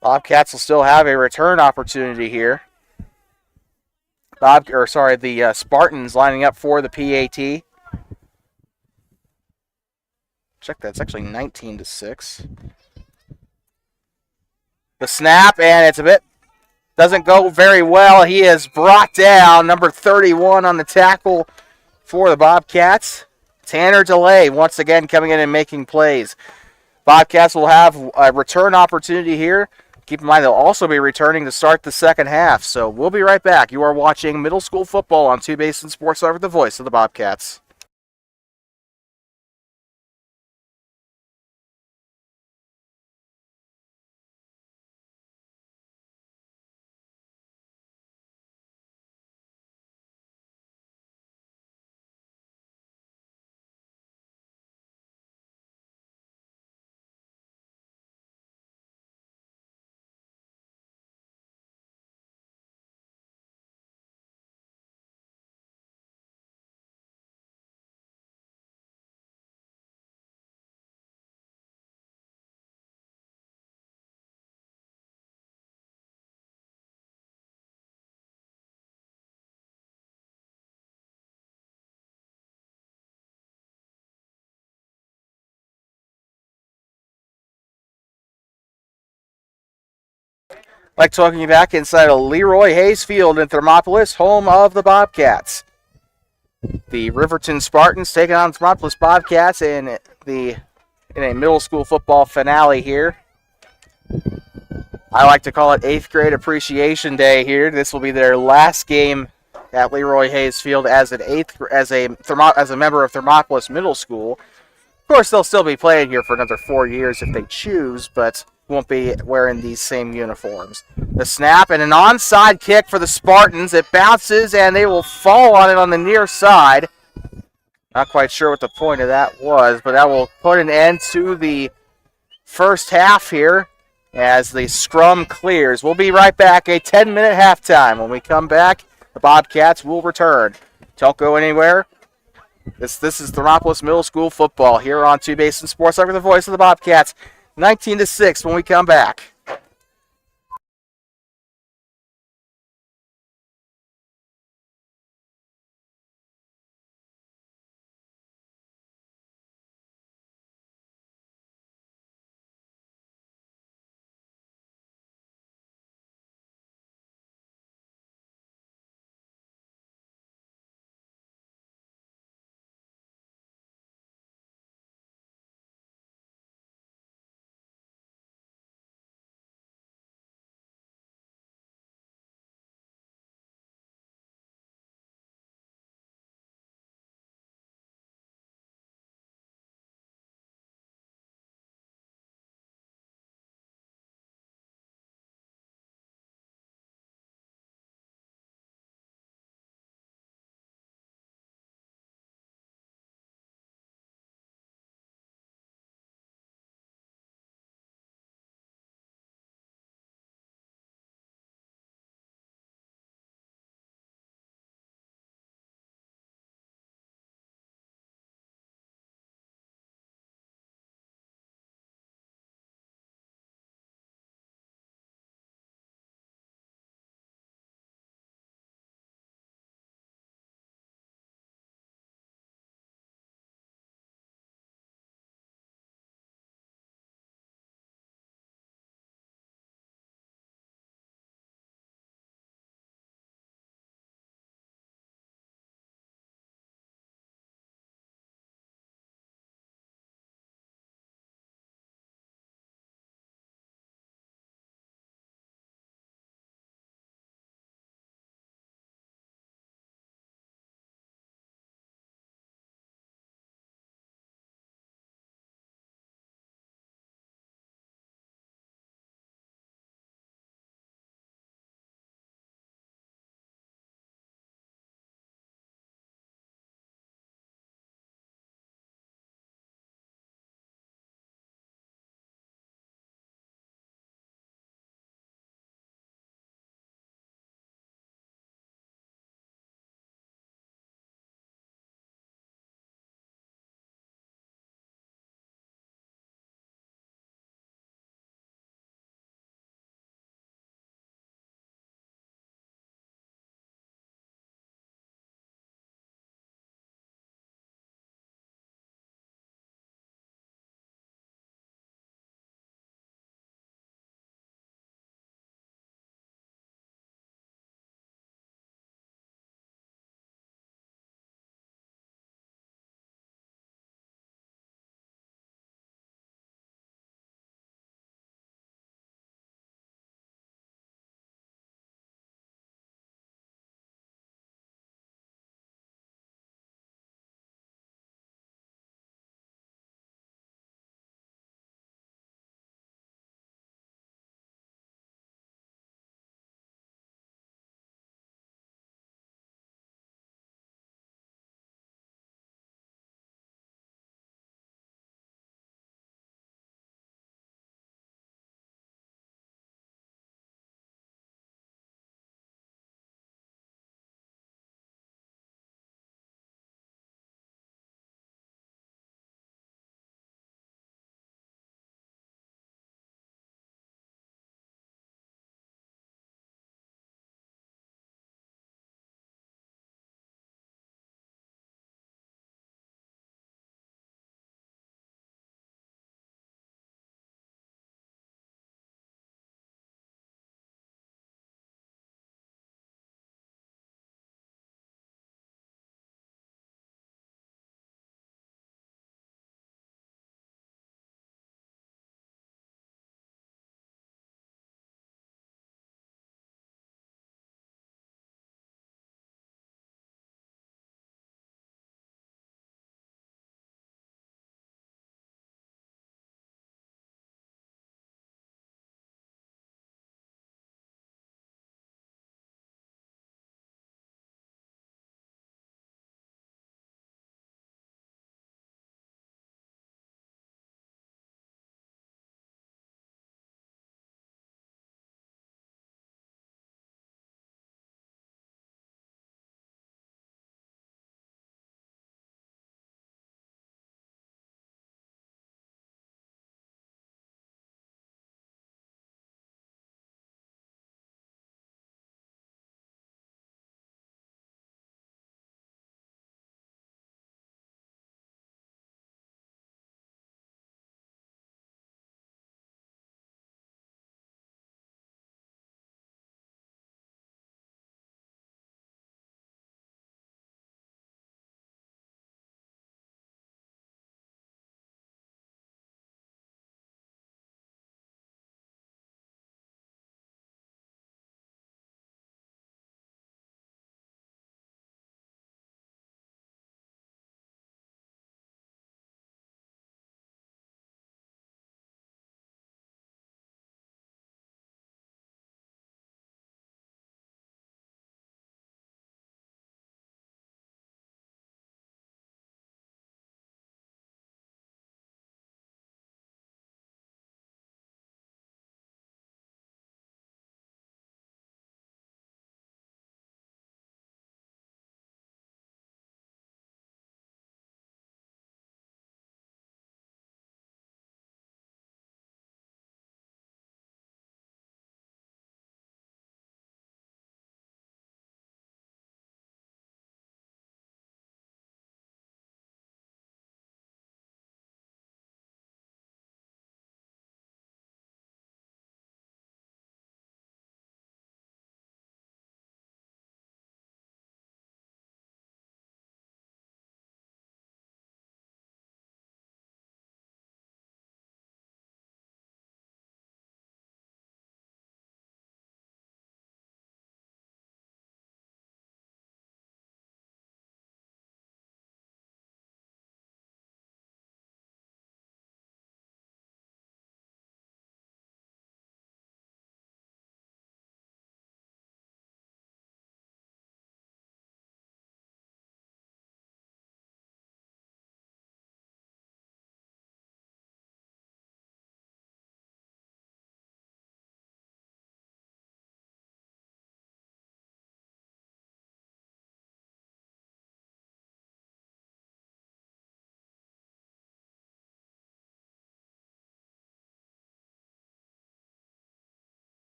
Bobcats will still have a return opportunity here. The Spartans lining up for the PAT. Check that, it's actually 19-6. The snap, and it's a bit, doesn't go very well. He is brought down, number 31 on the tackle for the Bobcats. Tanner DeLay once again coming in and making plays. Bobcats will have a return opportunity here. Keep in mind they'll also be returning to start the second half. So we'll be right back. You are watching middle school football on Two Basin Sports Over the voice of the Bobcats. Like talking you back inside of LeRoy Hayes Field in Thermopolis, home of the Bobcats. The Riverton Spartans taking on the Thermopolis Bobcats in a middle school football finale here. I like to call it 8th grade appreciation day here. This will be their last game at LeRoy Hayes Field as a member of Thermopolis Middle School. Of course, they'll still be playing here for another 4 years if they choose, but won't be wearing these same uniforms. The snap and an onside kick for the Spartans. It bounces and they will fall on it on the near side. Not quite sure what the point of that was, but that will put an end to the first half here as the scrum clears. We'll be right back. A 10-minute halftime. When we come back, the Bobcats will return. Don't go anywhere. This is Thermopolis Middle School football here on Two Basin Sports. Over the voice of the Bobcats. 19-6 when we come back.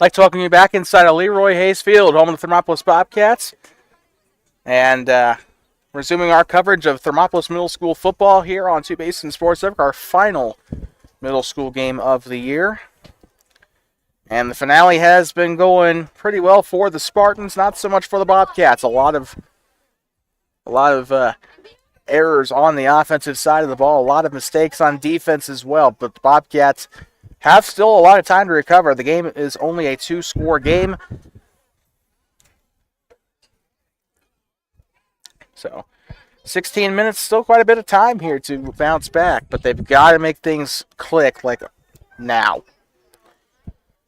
like to welcome you back inside of LeRoy Hayes Field, home of the Thermopolis Bobcats. And resuming our coverage of Thermopolis Middle School football here on Two Basin Sports Network, our final middle school game of the year. And the finale has been going pretty well for the Spartans, not so much for the Bobcats. A lot of errors on the offensive side of the ball, a lot of mistakes on defense as well. But the Bobcats have still a lot of time to recover. The game is only a 2-score game. So 16 minutes, still quite a bit of time here to bounce back, but they've got to make things click like now.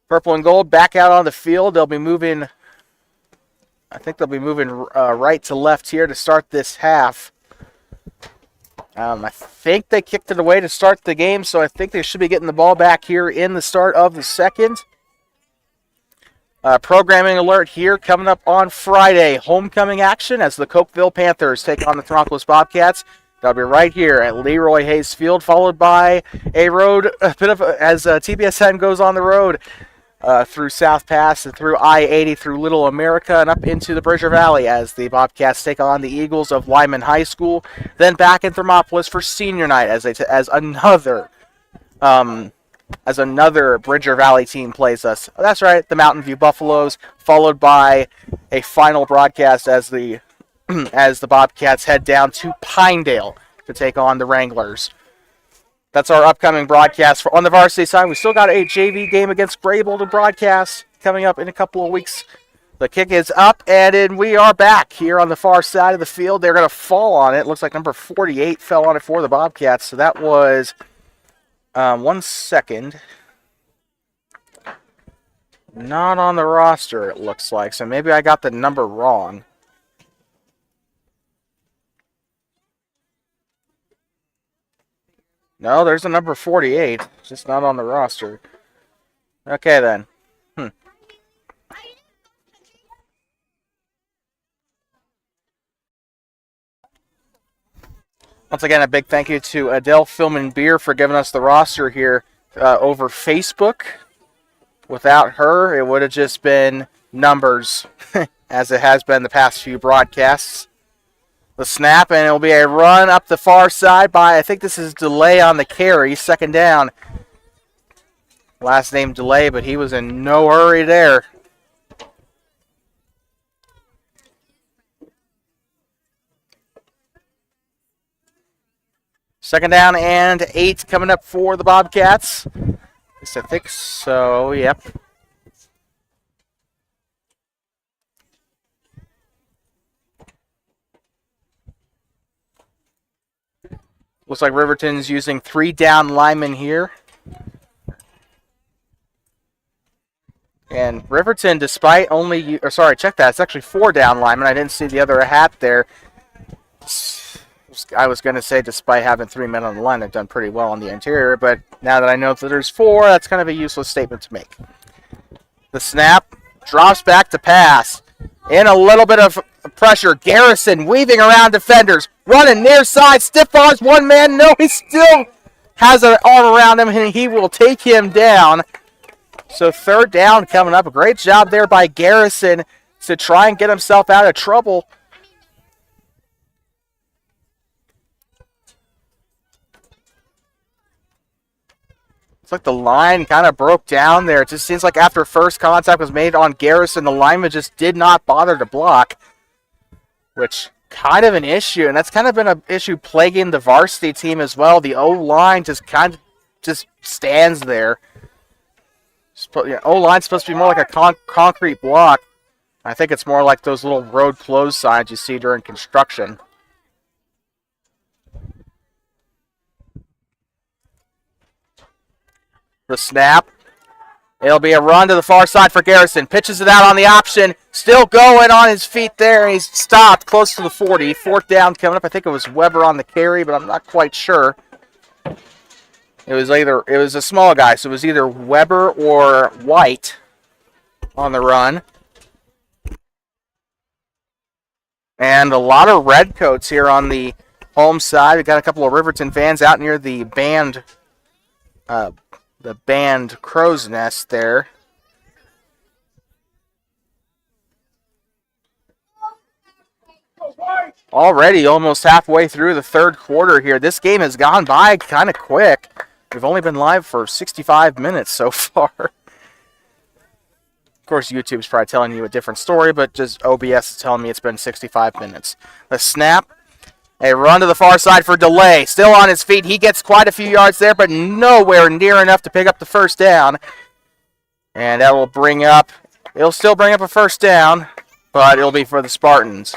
Purple and gold back out on the field. They'll be moving, I think they'll be moving right to left here to start this half. I think they kicked it away to start the game, so I think they should be getting the ball back here in the start of the second. Programming alert here coming up on Friday. Homecoming action as the Cokeville Panthers take on the Thermopolis Bobcats. They'll be right here at LeRoy Hayes Field, followed by a road, as TBS 10 goes on the road through South Pass and through I-80 through Little America and up into the Bridger Valley as the Bobcats take on the Eagles of Lyman High School. Then back in Thermopolis for senior night as another Bridger Valley team plays us. That's right, the Mountain View Buffaloes, followed by a final broadcast as the Bobcats head down to Pinedale to take on the Wranglers. That's our upcoming broadcast. On the varsity side, we still got a JV game against Grable to broadcast coming up in a couple of weeks. The kick is up, and then we are back here on the far side of the field. They're going to fall on it. Looks like number 48 fell on it for the Bobcats, so that was... 1 second. Not on the roster, it looks like. So maybe I got the number wrong. No, there's a number 48. It's just not on the roster. Okay, then. Once again, a big thank you to Adele Film and Beer for giving us the roster here over Facebook. Without her, it would have just been numbers, as it has been the past few broadcasts. The snap, and it'll be a run up the far side by, I think this is Delay on the carry, second down. Last name Delay, but he was in no hurry there. Second down and 8 coming up for the Bobcats. I think so, yep. Looks like Riverton's using 3 down linemen here. And Riverton, despite only, check that, it's actually 4 down linemen. I didn't see the other hat there. I was going to say, despite having 3 men on the line, they've done pretty well on the interior, but now that I know that there's 4, that's kind of a useless statement to make. The snap drops back to pass. In a little bit of pressure, Garrison weaving around defenders, running near side, stiff arms one man. No, he still has an arm around him, and he will take him down. So third down coming up. A great job there by Garrison to try and get himself out of trouble. It's like the line kind of broke down there. It just seems like after first contact was made on Garrison, the lineman just did not bother to block, which kind of an issue, and that's kind of been an issue plaguing the varsity team as well. The O-line just stands there. O-line's supposed to be more like a concrete block. I think it's more like those little road closed signs you see during construction. The snap. It'll be a run to the far side for Garrison. Pitches it out on the option. Still going on his feet there. He's stopped close to the 40. Fourth down coming up. I think it was Weber on the carry, but I'm not quite sure. It was a small guy, so it was either Weber or White on the run. And a lot of redcoats here on the home side. We've got a couple of Riverton fans out near the band crow's nest there. Already almost halfway through the third quarter here. This game has gone by kind of quick. We've only been live for 65 minutes so far. Of course, YouTube's probably telling you a different story, but just OBS is telling me it's been 65 minutes. The snap. A run to the far side for Delay. Still on his feet. He gets quite a few yards there, but nowhere near enough to pick up the first down. And that will bring up, it'll still bring up a first down, but it'll be for the Spartans.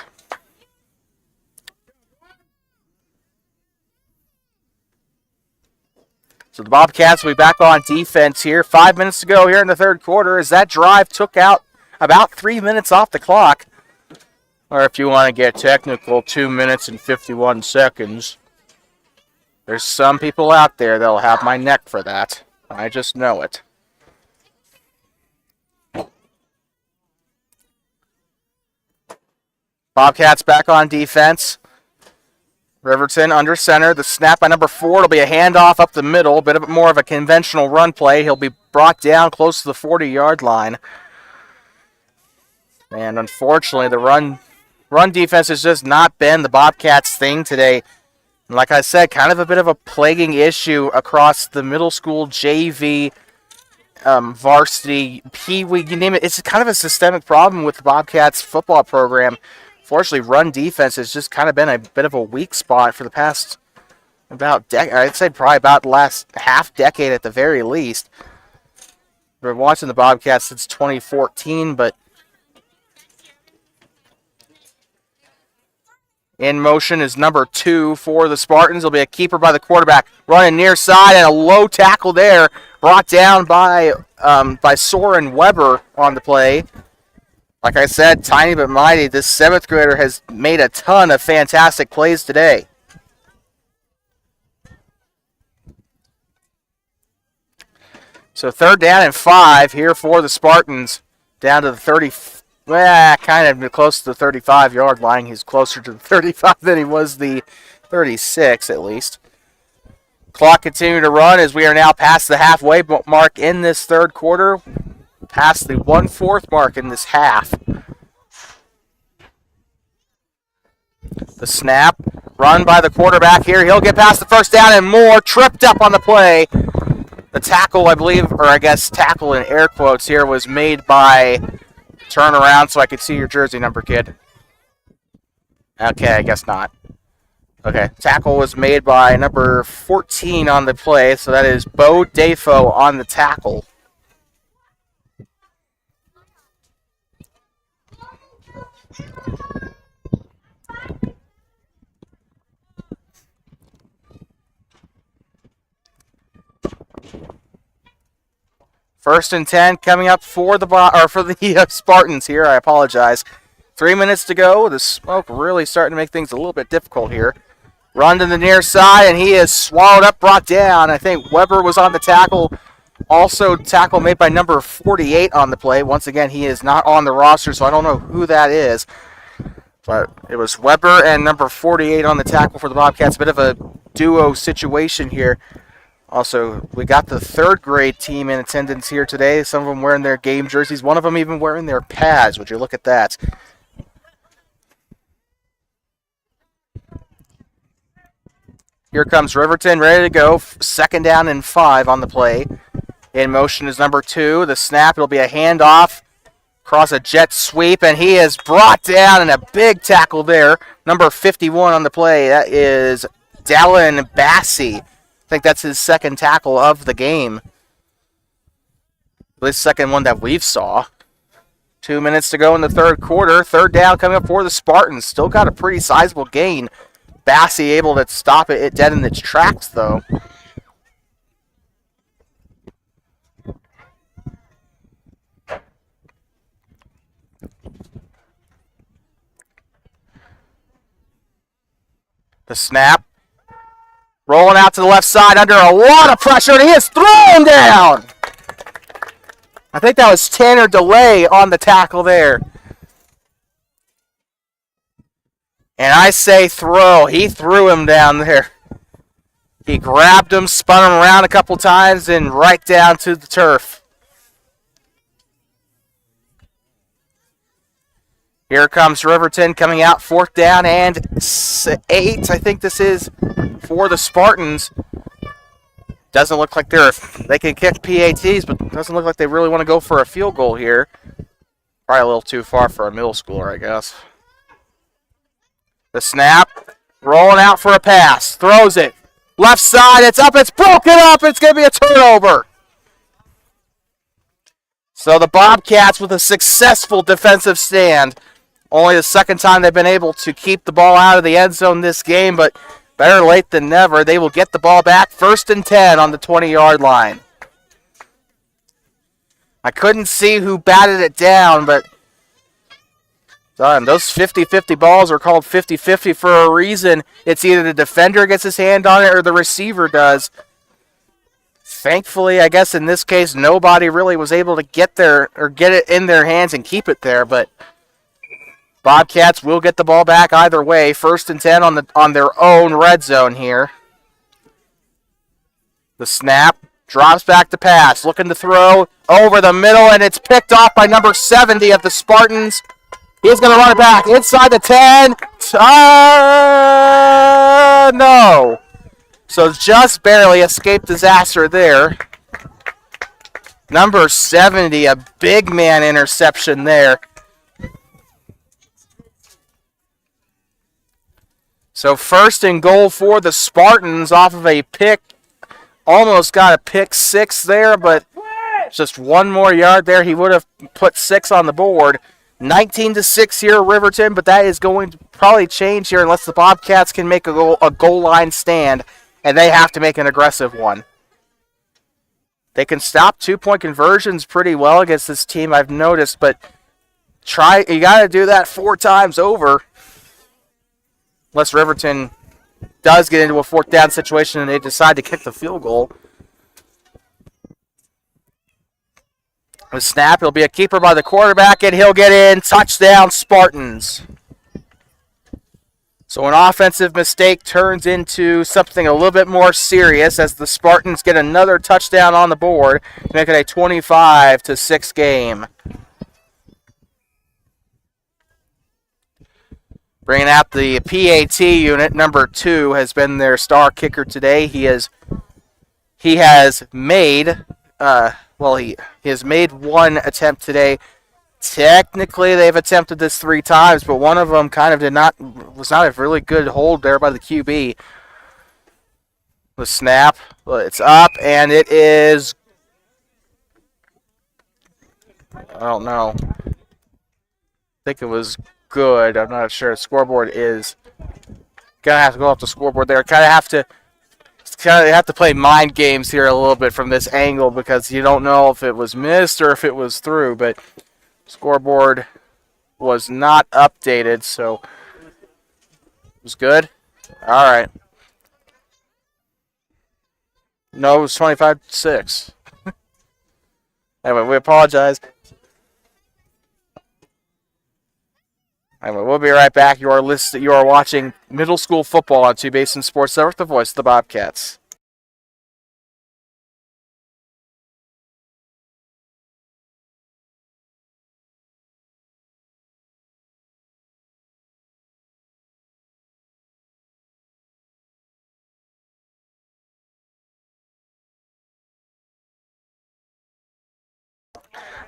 So the Bobcats will be back on defense here. 5 minutes to go here in the third quarter as that drive took out about 3 minutes off the clock. Or if you want to get technical, 2 minutes and 51 seconds. There's some people out there that'll have my neck for that. I just know it. Bobcats back on defense. Riverton under center. The snap by number 4. It'll be a handoff up the middle. A bit more of a conventional run play. He'll be brought down close to the 40-yard line. And unfortunately, the run defense has just not been the Bobcats' thing today. And like I said, kind of a bit of a plaguing issue across the middle school, JV, varsity, Pee-wee, you name it. It's kind of a systemic problem with the Bobcats football program. Fortunately, run defense has just kind of been a bit of a weak spot for the past I'd say probably about the last half decade at the very least. We've been watching the Bobcats since 2014, but in motion is number 2 for the Spartans. There'll be a keeper by the quarterback, running near side, and a low tackle there, brought down by Soren Weber on the play. Like I said, tiny but mighty. This 7th grader has made a ton of fantastic plays today. So 3rd down and 5 here for the Spartans, down to the 30. Kind of close to the 35-yard line. He's closer to the 35 than he was the 36, at least. Clock continuing to run as we are now past the halfway mark in this third quarter. Past the 1/4 mark in this half. The snap. Run by the quarterback here. He'll get past the first down and more. Tripped up on the play. The tackle, I believe, or I guess tackle in air quotes here, was made by... Turn around so I could see your jersey number, kid. Okay, I guess not. Okay, tackle was made by number 14 on the play, so that is Bo Defo on the tackle. First and 10 coming up for the Spartans here. I apologize. 3 minutes to go. The smoke really starting to make things a little bit difficult here. Run to the near side, and he is swallowed up, brought down. I think Weber was on the tackle. Also, tackle made by number 48 on the play. Once again, he is not on the roster, so I don't know who that is. But it was Weber and number 48 on the tackle for the Bobcats. A bit of a duo situation here. Also, we got the 3rd grade team in attendance here today. Some of them wearing their game jerseys. One of them even wearing their pads. Would you look at that? Here comes Riverton, ready to go. 2nd down and 5 on the play. In motion is number 2. The snap, it'll be a handoff. Across a jet sweep, and he is brought down, and a big tackle there. Number 51 on the play. That is Dallin Bassey. I think that's his 2nd tackle of the game. The second one that we've saw. 2 minutes to go in the third quarter. 3rd down coming up for the Spartans. Still got a pretty sizable gain. Bassey able to stop it dead in its tracks, though. The snap. Rolling out to the left side under a lot of pressure, and he is thrown down. I think that was Tanner Delay on the tackle there. And I say throw. He threw him down there. He grabbed him, spun him around a couple times, and right down to the turf. Here comes Riverton coming out, 4th down and 8. I think this is for the Spartans. Doesn't look like they can kick PATs, but doesn't look like they really want to go for a field goal here. Probably a little too far for a middle schooler, I guess. The snap, rolling out for a pass, throws it. Left side, it's up, it's broken up, it's going to be a turnover. So the Bobcats with a successful defensive stand. Only the second time they've been able to keep the ball out of the end zone this game, but better late than never. They will get the ball back, 1st and 10 on the 20-yard line. I couldn't see who batted it down, but those 50-50 balls are called 50-50 for a reason. It's either the defender gets his hand on it or the receiver does. Thankfully, I guess in this case, nobody really was able to get it in their hands and keep it there, but Bobcats will get the ball back either way. 1st and 10 on their own red zone here. The snap, drops back to pass, looking to throw over the middle, and it's picked off by number 70 of the Spartans. He's going to run it back inside the 10. No. So just barely escaped disaster there. Number 70, a big man interception there. So 1st and goal for the Spartans off of a pick. Almost got a pick 6 there, but just one more yard there. He would have put 6 on the board. 19-6 here, Riverton, but that is going to probably change here unless the Bobcats can make a goal line stand, and they have to make an aggressive one. They can stop 2-point conversions pretty well against this team, I've noticed, but you got to do that 4 times over. Unless Riverton does get into a 4th down situation and they decide to kick the field goal. The snap, it'll be a keeper by the quarterback, and he'll get in. Touchdown, Spartans. So an offensive mistake turns into something a little bit more serious as the Spartans get another touchdown on the board to make it a 25-6 game. Bringing out the PAT unit, number 2 has been their star kicker today. He has made he has made 1 attempt today. Technically, they've attempted this 3 times, but one of them kind of was not a really good hold there by the QB. The snap, it's up, and it is, I don't know. I think it was good. I'm not sure. The scoreboard is gonna have to go off the scoreboard there. Kind of have to play mind games here a little bit from this angle because you don't know if it was missed or if it was through. But scoreboard was not updated, so it was good. All right. No, it was 25-6. Anyway, we apologize. Anyway, we'll be right back. You are watching middle school football on Two Basin Sports Network, the voice of the Bobcats.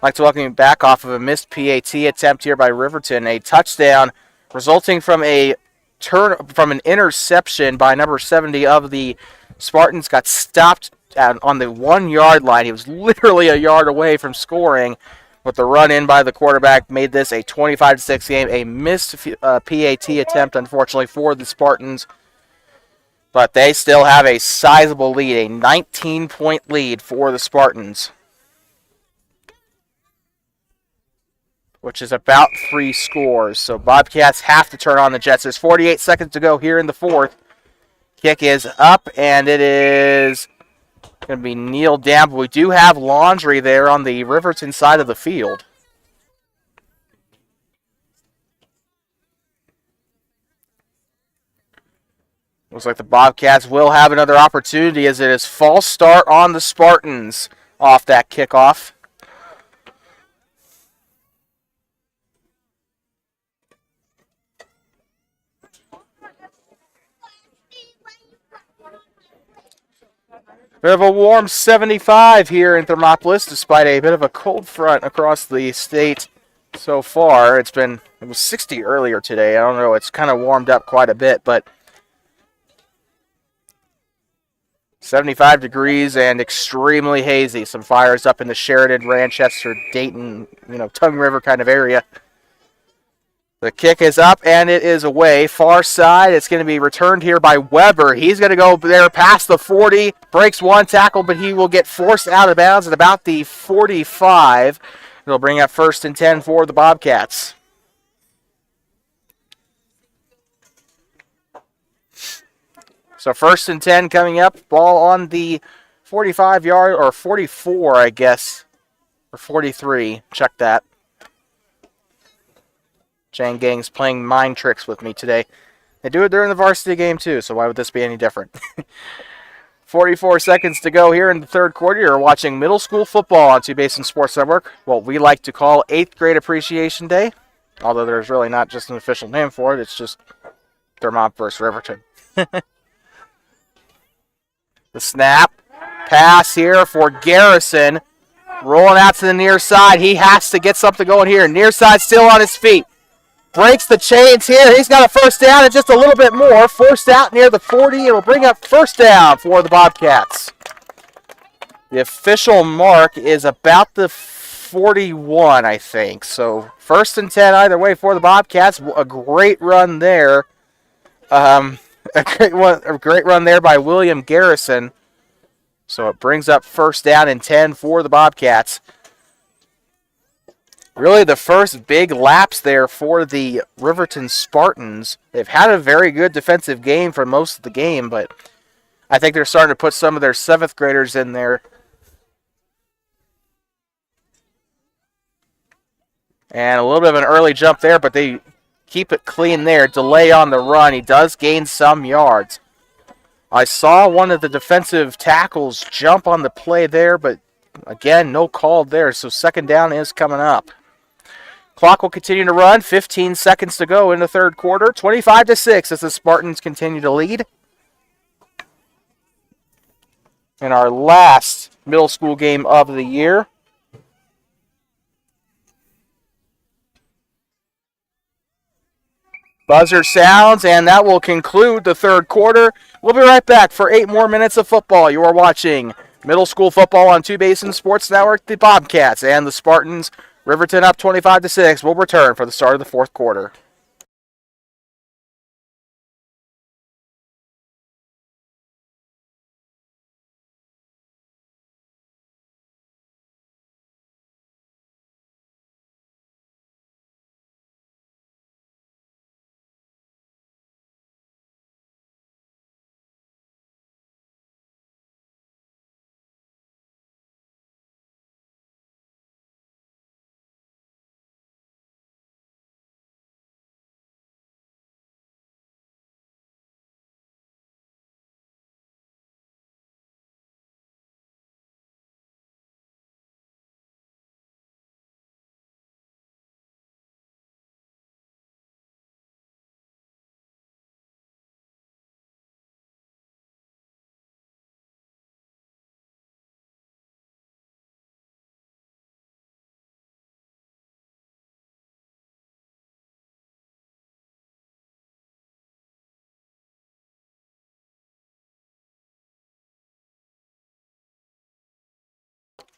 I'd like to welcome you back off of a missed PAT attempt here by Riverton. A touchdown resulting from an interception by number 70 of the Spartans. Got stopped on the 1-yard line. He was literally a yard away from scoring, but the run in by the quarterback made this a 25-6 game. A missed PAT attempt, unfortunately, for the Spartans, but they still have a sizable lead, a 19-point lead for the Spartans, which is about 3 scores. So Bobcats have to turn on the Jets. There's 48 seconds to go here in the 4th. Kick is up, and it is going to be kneeled down. But we do have laundry there on the Riverton side of the field. Looks like the Bobcats will have another opportunity as it is false start on the Spartans off that kickoff. Bit of a warm 75 here in Thermopolis, despite a bit of a cold front across the state so far. It was 60 earlier today. I don't know, it's kind of warmed up quite a bit, but 75 degrees and extremely hazy. Some fires up in the Sheridan, Ranchester, Dayton, Tongue River kind of area. The kick is up, and it is away. Far side, it's going to be returned here by Weber. He's going to go there past the 40, breaks one tackle, but he will get forced out of bounds at about the 45. It'll bring up 1st and 10 for the Bobcats. So 1st and 10 coming up. Ball on the 45-yard, or 44, I guess, or 43. Check that. Jan Gang's playing mind tricks with me today. They do it during the varsity game too, so why would this be any different? 44 seconds to go here in the third quarter. You're watching middle school football on Two-Basin Sports Network, what we like to call 8th grade appreciation day, although there's really not just an official name for it. It's just Thermop versus Riverton. The snap, pass here for Garrison, rolling out to the near side. He has to get something going here. Near side still on his feet. Breaks the chains here. He's got a 1st down and just a little bit more. Forced out near the 40. It'll bring up 1st down for the Bobcats. The official mark is about the 41, I think. So 1st and 10 either way for the Bobcats. A great run there. A great run there by William Garrison. So it brings up 1st down and 10 for the Bobcats. Really the first big lapse there for the Riverton Spartans. They've had a very good defensive game for most of the game, but I think they're starting to put some of their 7th graders in there. And a little bit of an early jump there, but they keep it clean there. Delay on the run. He does gain some yards. I saw one of the defensive tackles jump on the play there, but again, no call there, so 2nd down is coming up. Clock will continue to run. 15 seconds to go in the third quarter. 25-6 as the Spartans continue to lead. In our last middle school game of the year. Buzzer sounds, and that will conclude the third quarter. We'll be right back for 8 more minutes of football. You are watching middle school football on Two-Basin Sports Network. The Bobcats and the Spartans. Riverton up 25-6. We'll return for the start of the fourth quarter.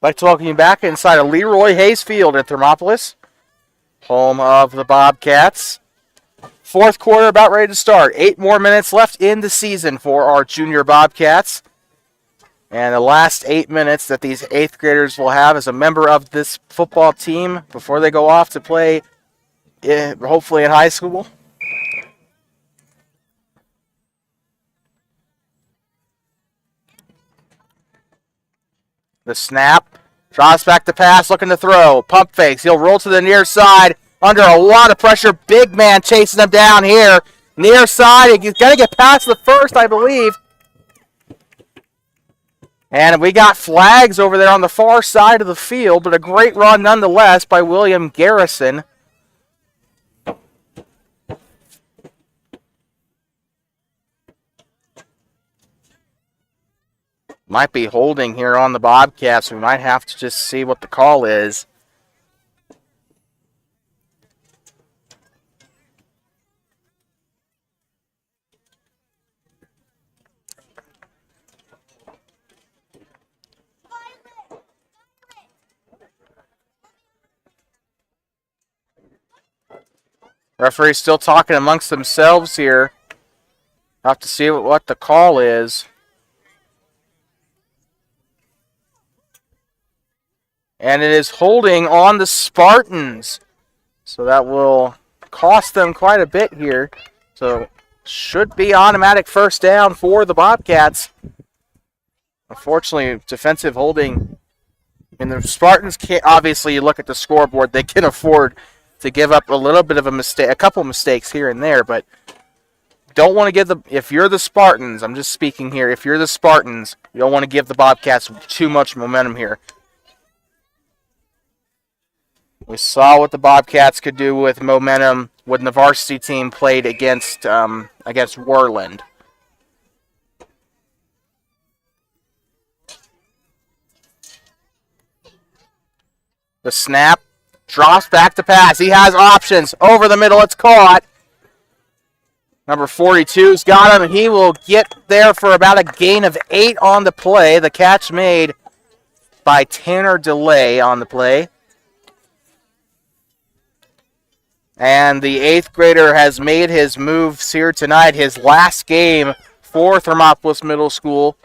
I'd like to welcome you back inside of LeRoy Hayes Field at Thermopolis, home of the Bobcats. Fourth quarter about ready to start. 8 more minutes left in the season for our junior Bobcats. And the last 8 minutes that these 8th graders will have as a member of this football team before they go off to play, hopefully in high school. The snap. Draws back the pass, looking to throw. Pump fakes. He'll roll to the near side under a lot of pressure. Big man chasing him down here. Near side. He's going to get past the first, I believe. And we got flags over there on the far side of the field, but a great run nonetheless by William Garrison. Might be holding here on the Bobcats. We might have to just see what the call is. Referee's still talking amongst themselves here. Have to see what the call is. And it is holding on the Spartans. So that will cost them quite a bit here. So should be automatic first down for the Bobcats. Unfortunately, defensive holding. And the Spartans can't, obviously, you look at the scoreboard, they can afford to give up a little bit of a mistake, a couple mistakes here and there, but don't want to give if you're the Spartans, I'm just speaking here, if you're the Spartans, you don't want to give the Bobcats too much momentum here. We saw what the Bobcats could do with momentum when the varsity team played against Worland. The snap, drops back to pass. He has options. Over the middle, it's caught. Number 42's got him, and he will get there for about a gain of 8 on the play. The catch made by Tanner DeLay on the play. And the 8th grader has made his moves here tonight, his last game for Thermopolis Middle School.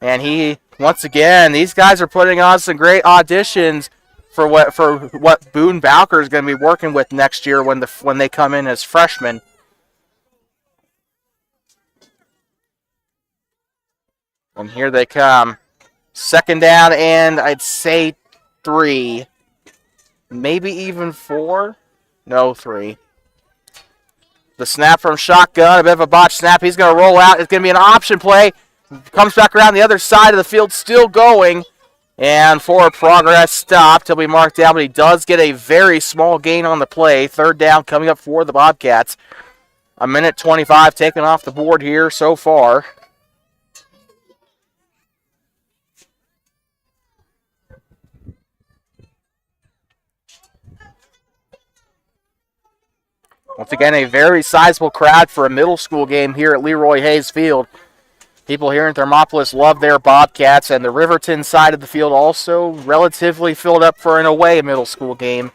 And he, once again, these guys are putting on some great auditions for what Boone Bowker is going to be working with next year when they come in as freshmen. And here they come. Second down and I'd say 3. Maybe even 4. No, 3. The snap from shotgun, a bit of a botch snap. He's going to roll out. It's going to be an option play. Comes back around the other side of the field, still going. And forward progress stopped. He'll be marked down, but he does get a very small gain on the play. Third down coming up for the Bobcats. 1:25 taken off the board here so far. Once again, a very sizable crowd for a middle school game here at LeRoy Hayes Field. People here in Thermopolis love their Bobcats, and the Riverton side of the field also relatively filled up for an away middle school game.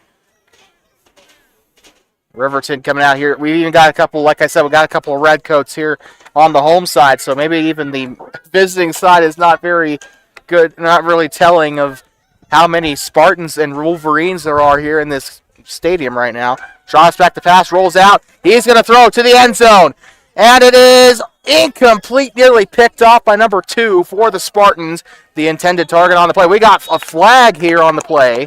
Riverton coming out here. We even got a couple, like I said, we got a couple of redcoats here on the home side, so maybe even the visiting side is not very good, not really telling of how many Spartans and Wolverines there are here in this stadium right now. Drops back to pass, rolls out. He's going to throw to the end zone. And it is incomplete, nearly picked off by number 2 for the Spartans, the intended target on the play. We got a flag here on the play.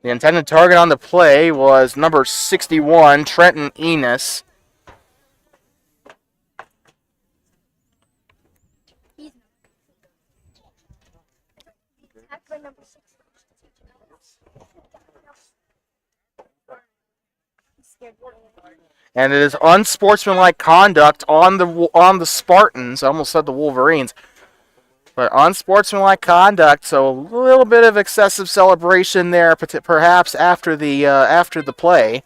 The intended target on the play was number 61, Trenton Enos. And it is unsportsmanlike conduct on the Spartans. I almost said the Wolverines. But unsportsmanlike conduct, so a little bit of excessive celebration there, perhaps after the play.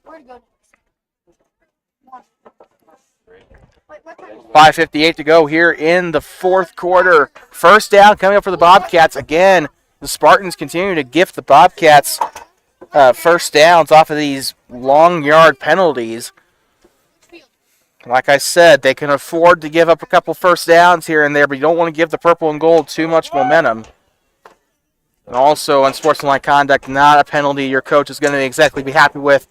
Where to go? 5:58 to go here in the fourth quarter. First down coming up for the Bobcats. Again, the Spartans continue to gift the Bobcats first downs off of these long yard penalties. Like I said, they can afford to give up a couple first downs here and there, but you don't want to give the purple and gold too much momentum. And also, unsportsmanlike conduct, not a penalty your coach is going to exactly be happy with.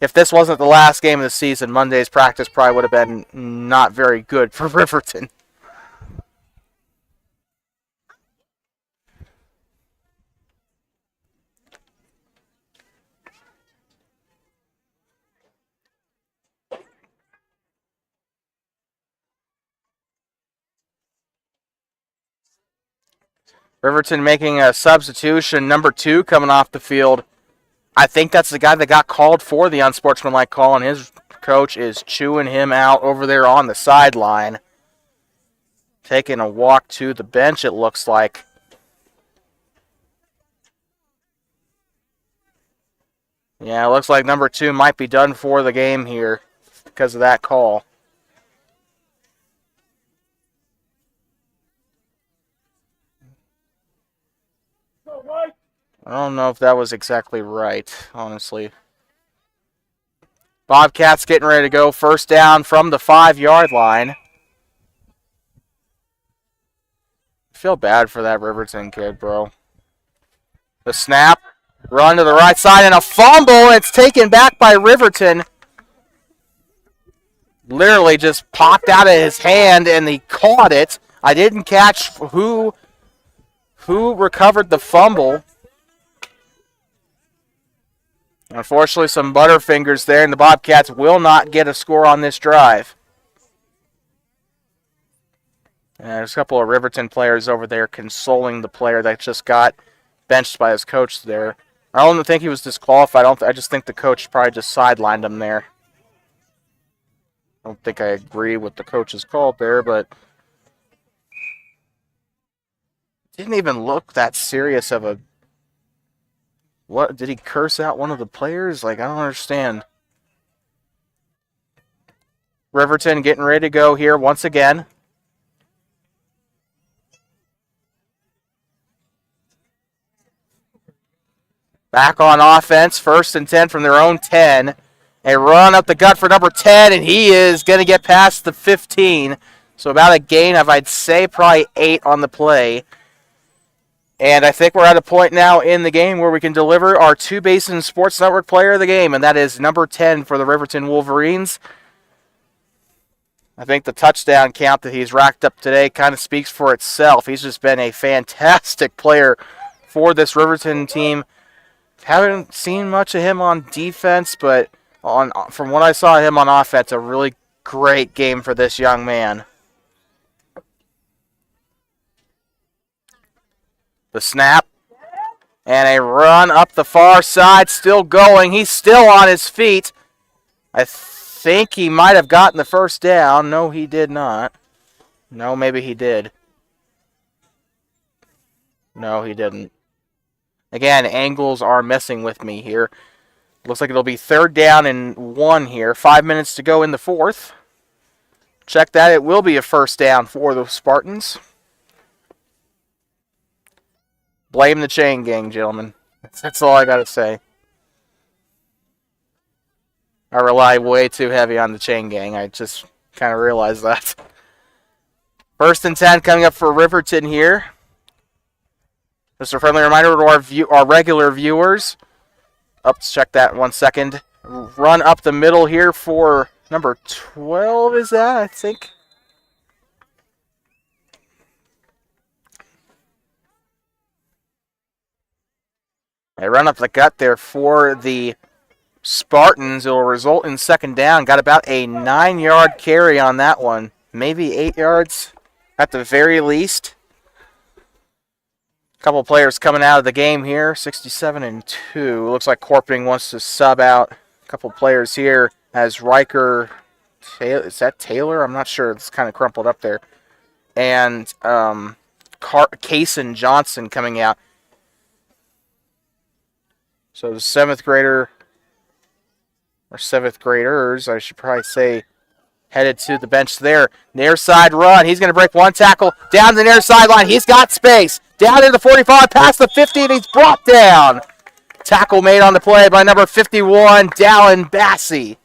If this wasn't the last game of the season, Monday's practice probably would have been not very good for Riverton. Riverton making a substitution. Number 2 coming off the field. I think that's the guy that got called for the unsportsmanlike call, and his coach is chewing him out over there on the sideline. Taking a walk to the bench, it looks like. Yeah, it looks like number 2 might be done for the game here because of that call. I don't know if that was exactly right, honestly. Bobcats getting ready to go. First down from the 5-yard line. I feel bad for that Riverton kid, bro. The snap, run to the right side, and a fumble. It's taken back by Riverton. Literally just popped out of his hand, and he caught it. I didn't catch who recovered the fumble. Unfortunately, some butterfingers there, and the Bobcats will not get a score on this drive. And there's a couple of Riverton players over there consoling the player that just got benched by his coach there. I don't think he was disqualified. I just think the coach probably just sidelined him there. I don't think I agree with the coach's call there, but didn't even look that serious of a... What, did he curse out one of the players? Like, I don't understand. Riverton getting ready to go here once again. Back on offense, 1st and 10 from their own 10. A run up the gut for number 10, and he is going to get past the 15. So about a gain of, I'd say, probably 8 on the play. And I think we're at a point now in the game where we can deliver our 2-Basin Sports Network player of the game, and that is number 10 for the Riverton Wolverines. I think the touchdown count that he's racked up today kind of speaks for itself. He's just been a fantastic player for this Riverton team. Haven't seen much of him on defense, but from what I saw of him on offense, a really great game for this young man. The snap, and a run up the far side, still going. He's still on his feet. I think he might have gotten the first down. No, he did not. No, maybe he did. No, he didn't. Again, angles are messing with me here. Looks like it'll be 3rd down and 1 here. 5 minutes to go in the 4th. Check that. It will be a first down for the Spartans. Blame the chain gang, gentlemen. That's all I got to say. I rely way too heavy on the chain gang. I just kind of realized that. 1st and 10 coming up for Riverton here. Just a friendly reminder to our regular viewers. Let's check that 1 second. Run up the middle here for number 12, is that, I think? A run up the gut there for the Spartans. It will result in 2nd down. Got about a 9-yard carry on that one. Maybe 8 yards at the very least. A couple players coming out of the game here. 67 and 2. Looks like Corping wants to sub out a couple players here as Riker. Is that Taylor? I'm not sure. It's kind of crumpled up there. And Kaysen Johnson coming out. So the 7th grader, or 7th graders, I should probably say, headed to the bench there. Near side run. He's going to break 1 tackle down the near sideline. He's got space. Down into the 45, past the 50, and he's brought down. Tackle made on the play by number 51, Dallin Bassey.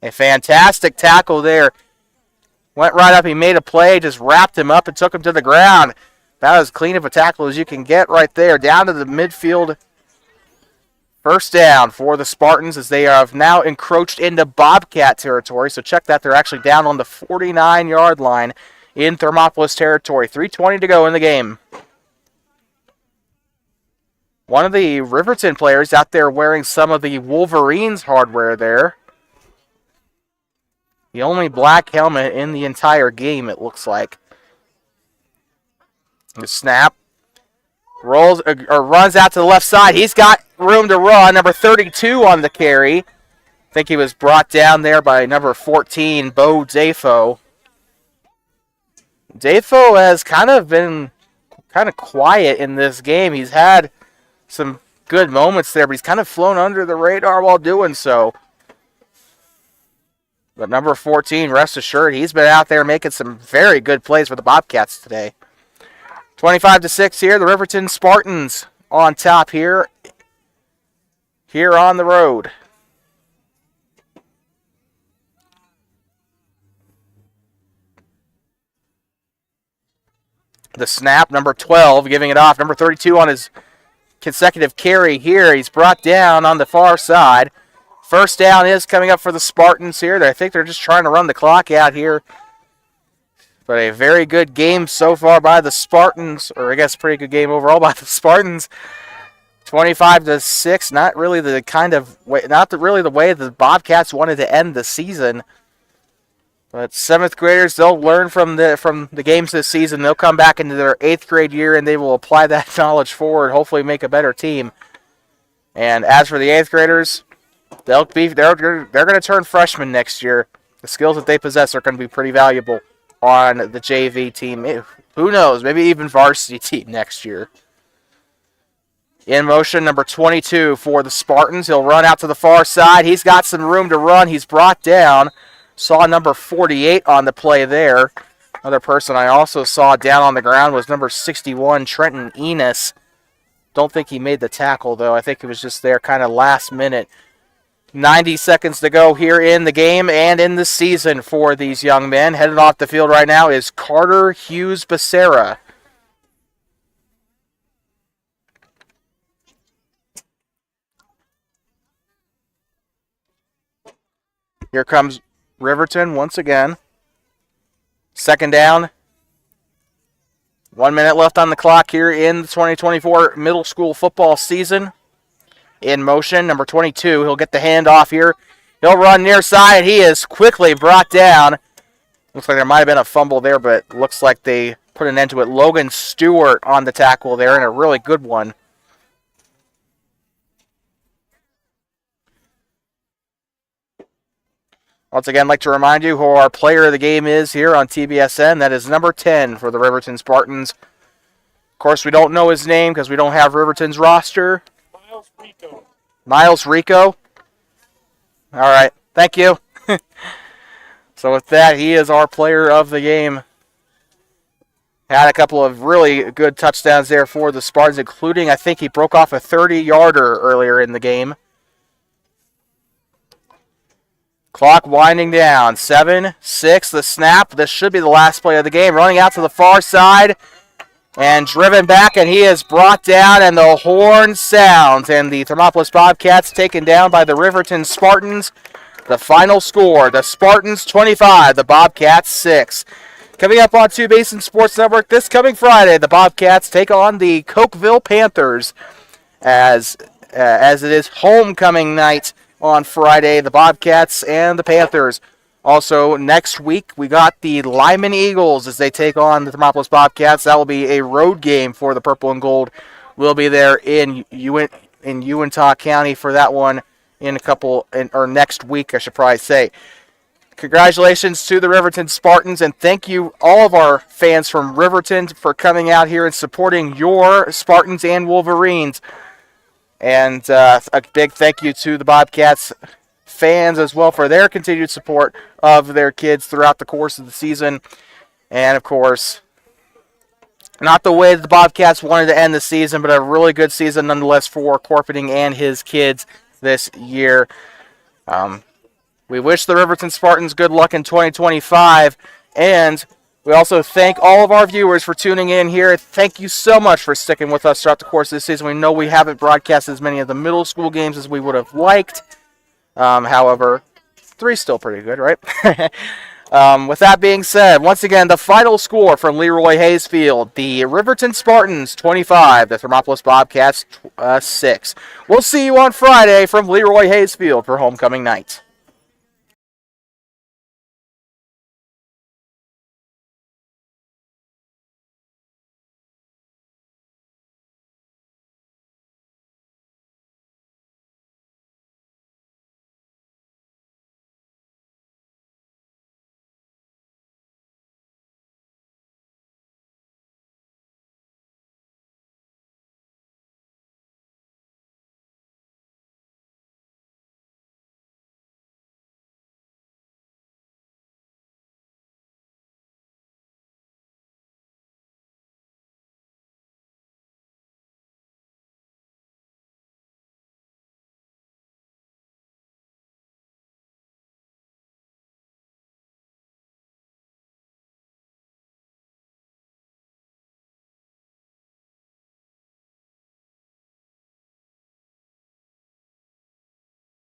A fantastic tackle there. Went right up. He made a play, just wrapped him up and took him to the ground. About as clean of a tackle as you can get right there. Down to the midfield. First down for the Spartans as they have now encroached into Bobcat territory. So check that. They're actually down on the 49-yard line in Thermopolis territory. 3:20 to go in the game. One of the Riverton players out there wearing some of the Wolverines hardware there. The only black helmet in the entire game, it looks like. The snap. Rolls or runs out to the left side. He's got room to run. Number 32 on the carry. I think he was brought down there by number 14, Bo Dafo. Dafo has kind of been quiet in this game. He's had some good moments there, but he's kind of flown under the radar while doing so. But number 14, rest assured, he's been out there making some very good plays for the Bobcats today. 25-6 here, the Riverton Spartans on top here on the road. The snap, number 12, giving it off. Number 32 on his consecutive carry here. He's brought down on the far side. First down is coming up for the Spartans here. I think they're just trying to run the clock out here. But a very good game so far by the Spartans, or I guess pretty good game overall by the Spartans. 25-6, not really the way the Bobcats wanted to end the season. But 7th graders, they'll learn from the games this season. They'll come back into their 8th grade year and they will apply that knowledge forward, hopefully make a better team. And as for the 8th graders, they're going to turn freshmen next year. The skills that they possess are going to be pretty valuable on the JV team. Who knows, maybe even varsity team next year. In motion, number 22 for the Spartans. He'll run out to the far side. He's got some room to run. He's brought down. Saw number 48 on the play there. Another person I also saw down on the ground was number 61, Trenton Enos. Don't think he made the tackle, though. I think he was just there kind of last minute. 90 seconds to go here in the game and in the season for these young men. Headed off the field right now is Carter Hughes Becerra. Here comes Riverton once again. Second down. 1 minute left on the clock here in the 2024 middle school football season. In motion, number 22. He'll get the handoff here. He'll run near side. He is quickly brought down. Looks like there might have been a fumble there, but looks like they put an end to it. Logan Stewart on the tackle there, and a really good one. Once again, I'd like to remind you who our player of the game is here on TBSN. That is number 10 for the Riverton Spartans. Of course, we don't know his name because we don't have Riverton's roster. Miles Rico. All right. Thank you. So with that, he is our player of the game. Had a couple of really good touchdowns there for the Spartans, including I think he broke off a 30-yarder earlier in the game. Clock winding down. 7-6, the snap. This should be the last play of the game. Running out to the far side and driven back, and he is brought down, and the horn sounds. And the Thermopolis Bobcats taken down by the Riverton Spartans. The final score, the Spartans 25, the Bobcats 6. Coming up on Two Basin Sports Network this coming Friday, the Bobcats take on the Cokeville Panthers as it is homecoming night on Friday, the Bobcats and the Panthers. Also, next week, we got the Lyman Eagles as they take on the Thermopolis Bobcats. That will be a road game for the Purple and Gold. We'll be there in Uintah County for that one or next week, I should probably say. Congratulations to the Riverton Spartans, and thank you all of our fans from Riverton for coming out here and supporting your Spartans and Wolverines. And a big thank you to the Bobcats fans as well for their continued support of their kids throughout the course of the season. And, of course, not the way that the Bobcats wanted to end the season, but a really good season nonetheless for Corpeting and his kids this year. We wish the Riverton Spartans good luck in 2025, and we also thank all of our viewers for tuning in here. Thank you so much for sticking with us throughout the course of this season. We know we haven't broadcast as many of the middle school games as we would have liked. However, 3's still pretty good, right? With that being said, once again, the final score from LeRoy Hayesfield, the Riverton Spartans 25, the Thermopolis Bobcats 6. We'll see you on Friday from LeRoy Hayesfield for homecoming night.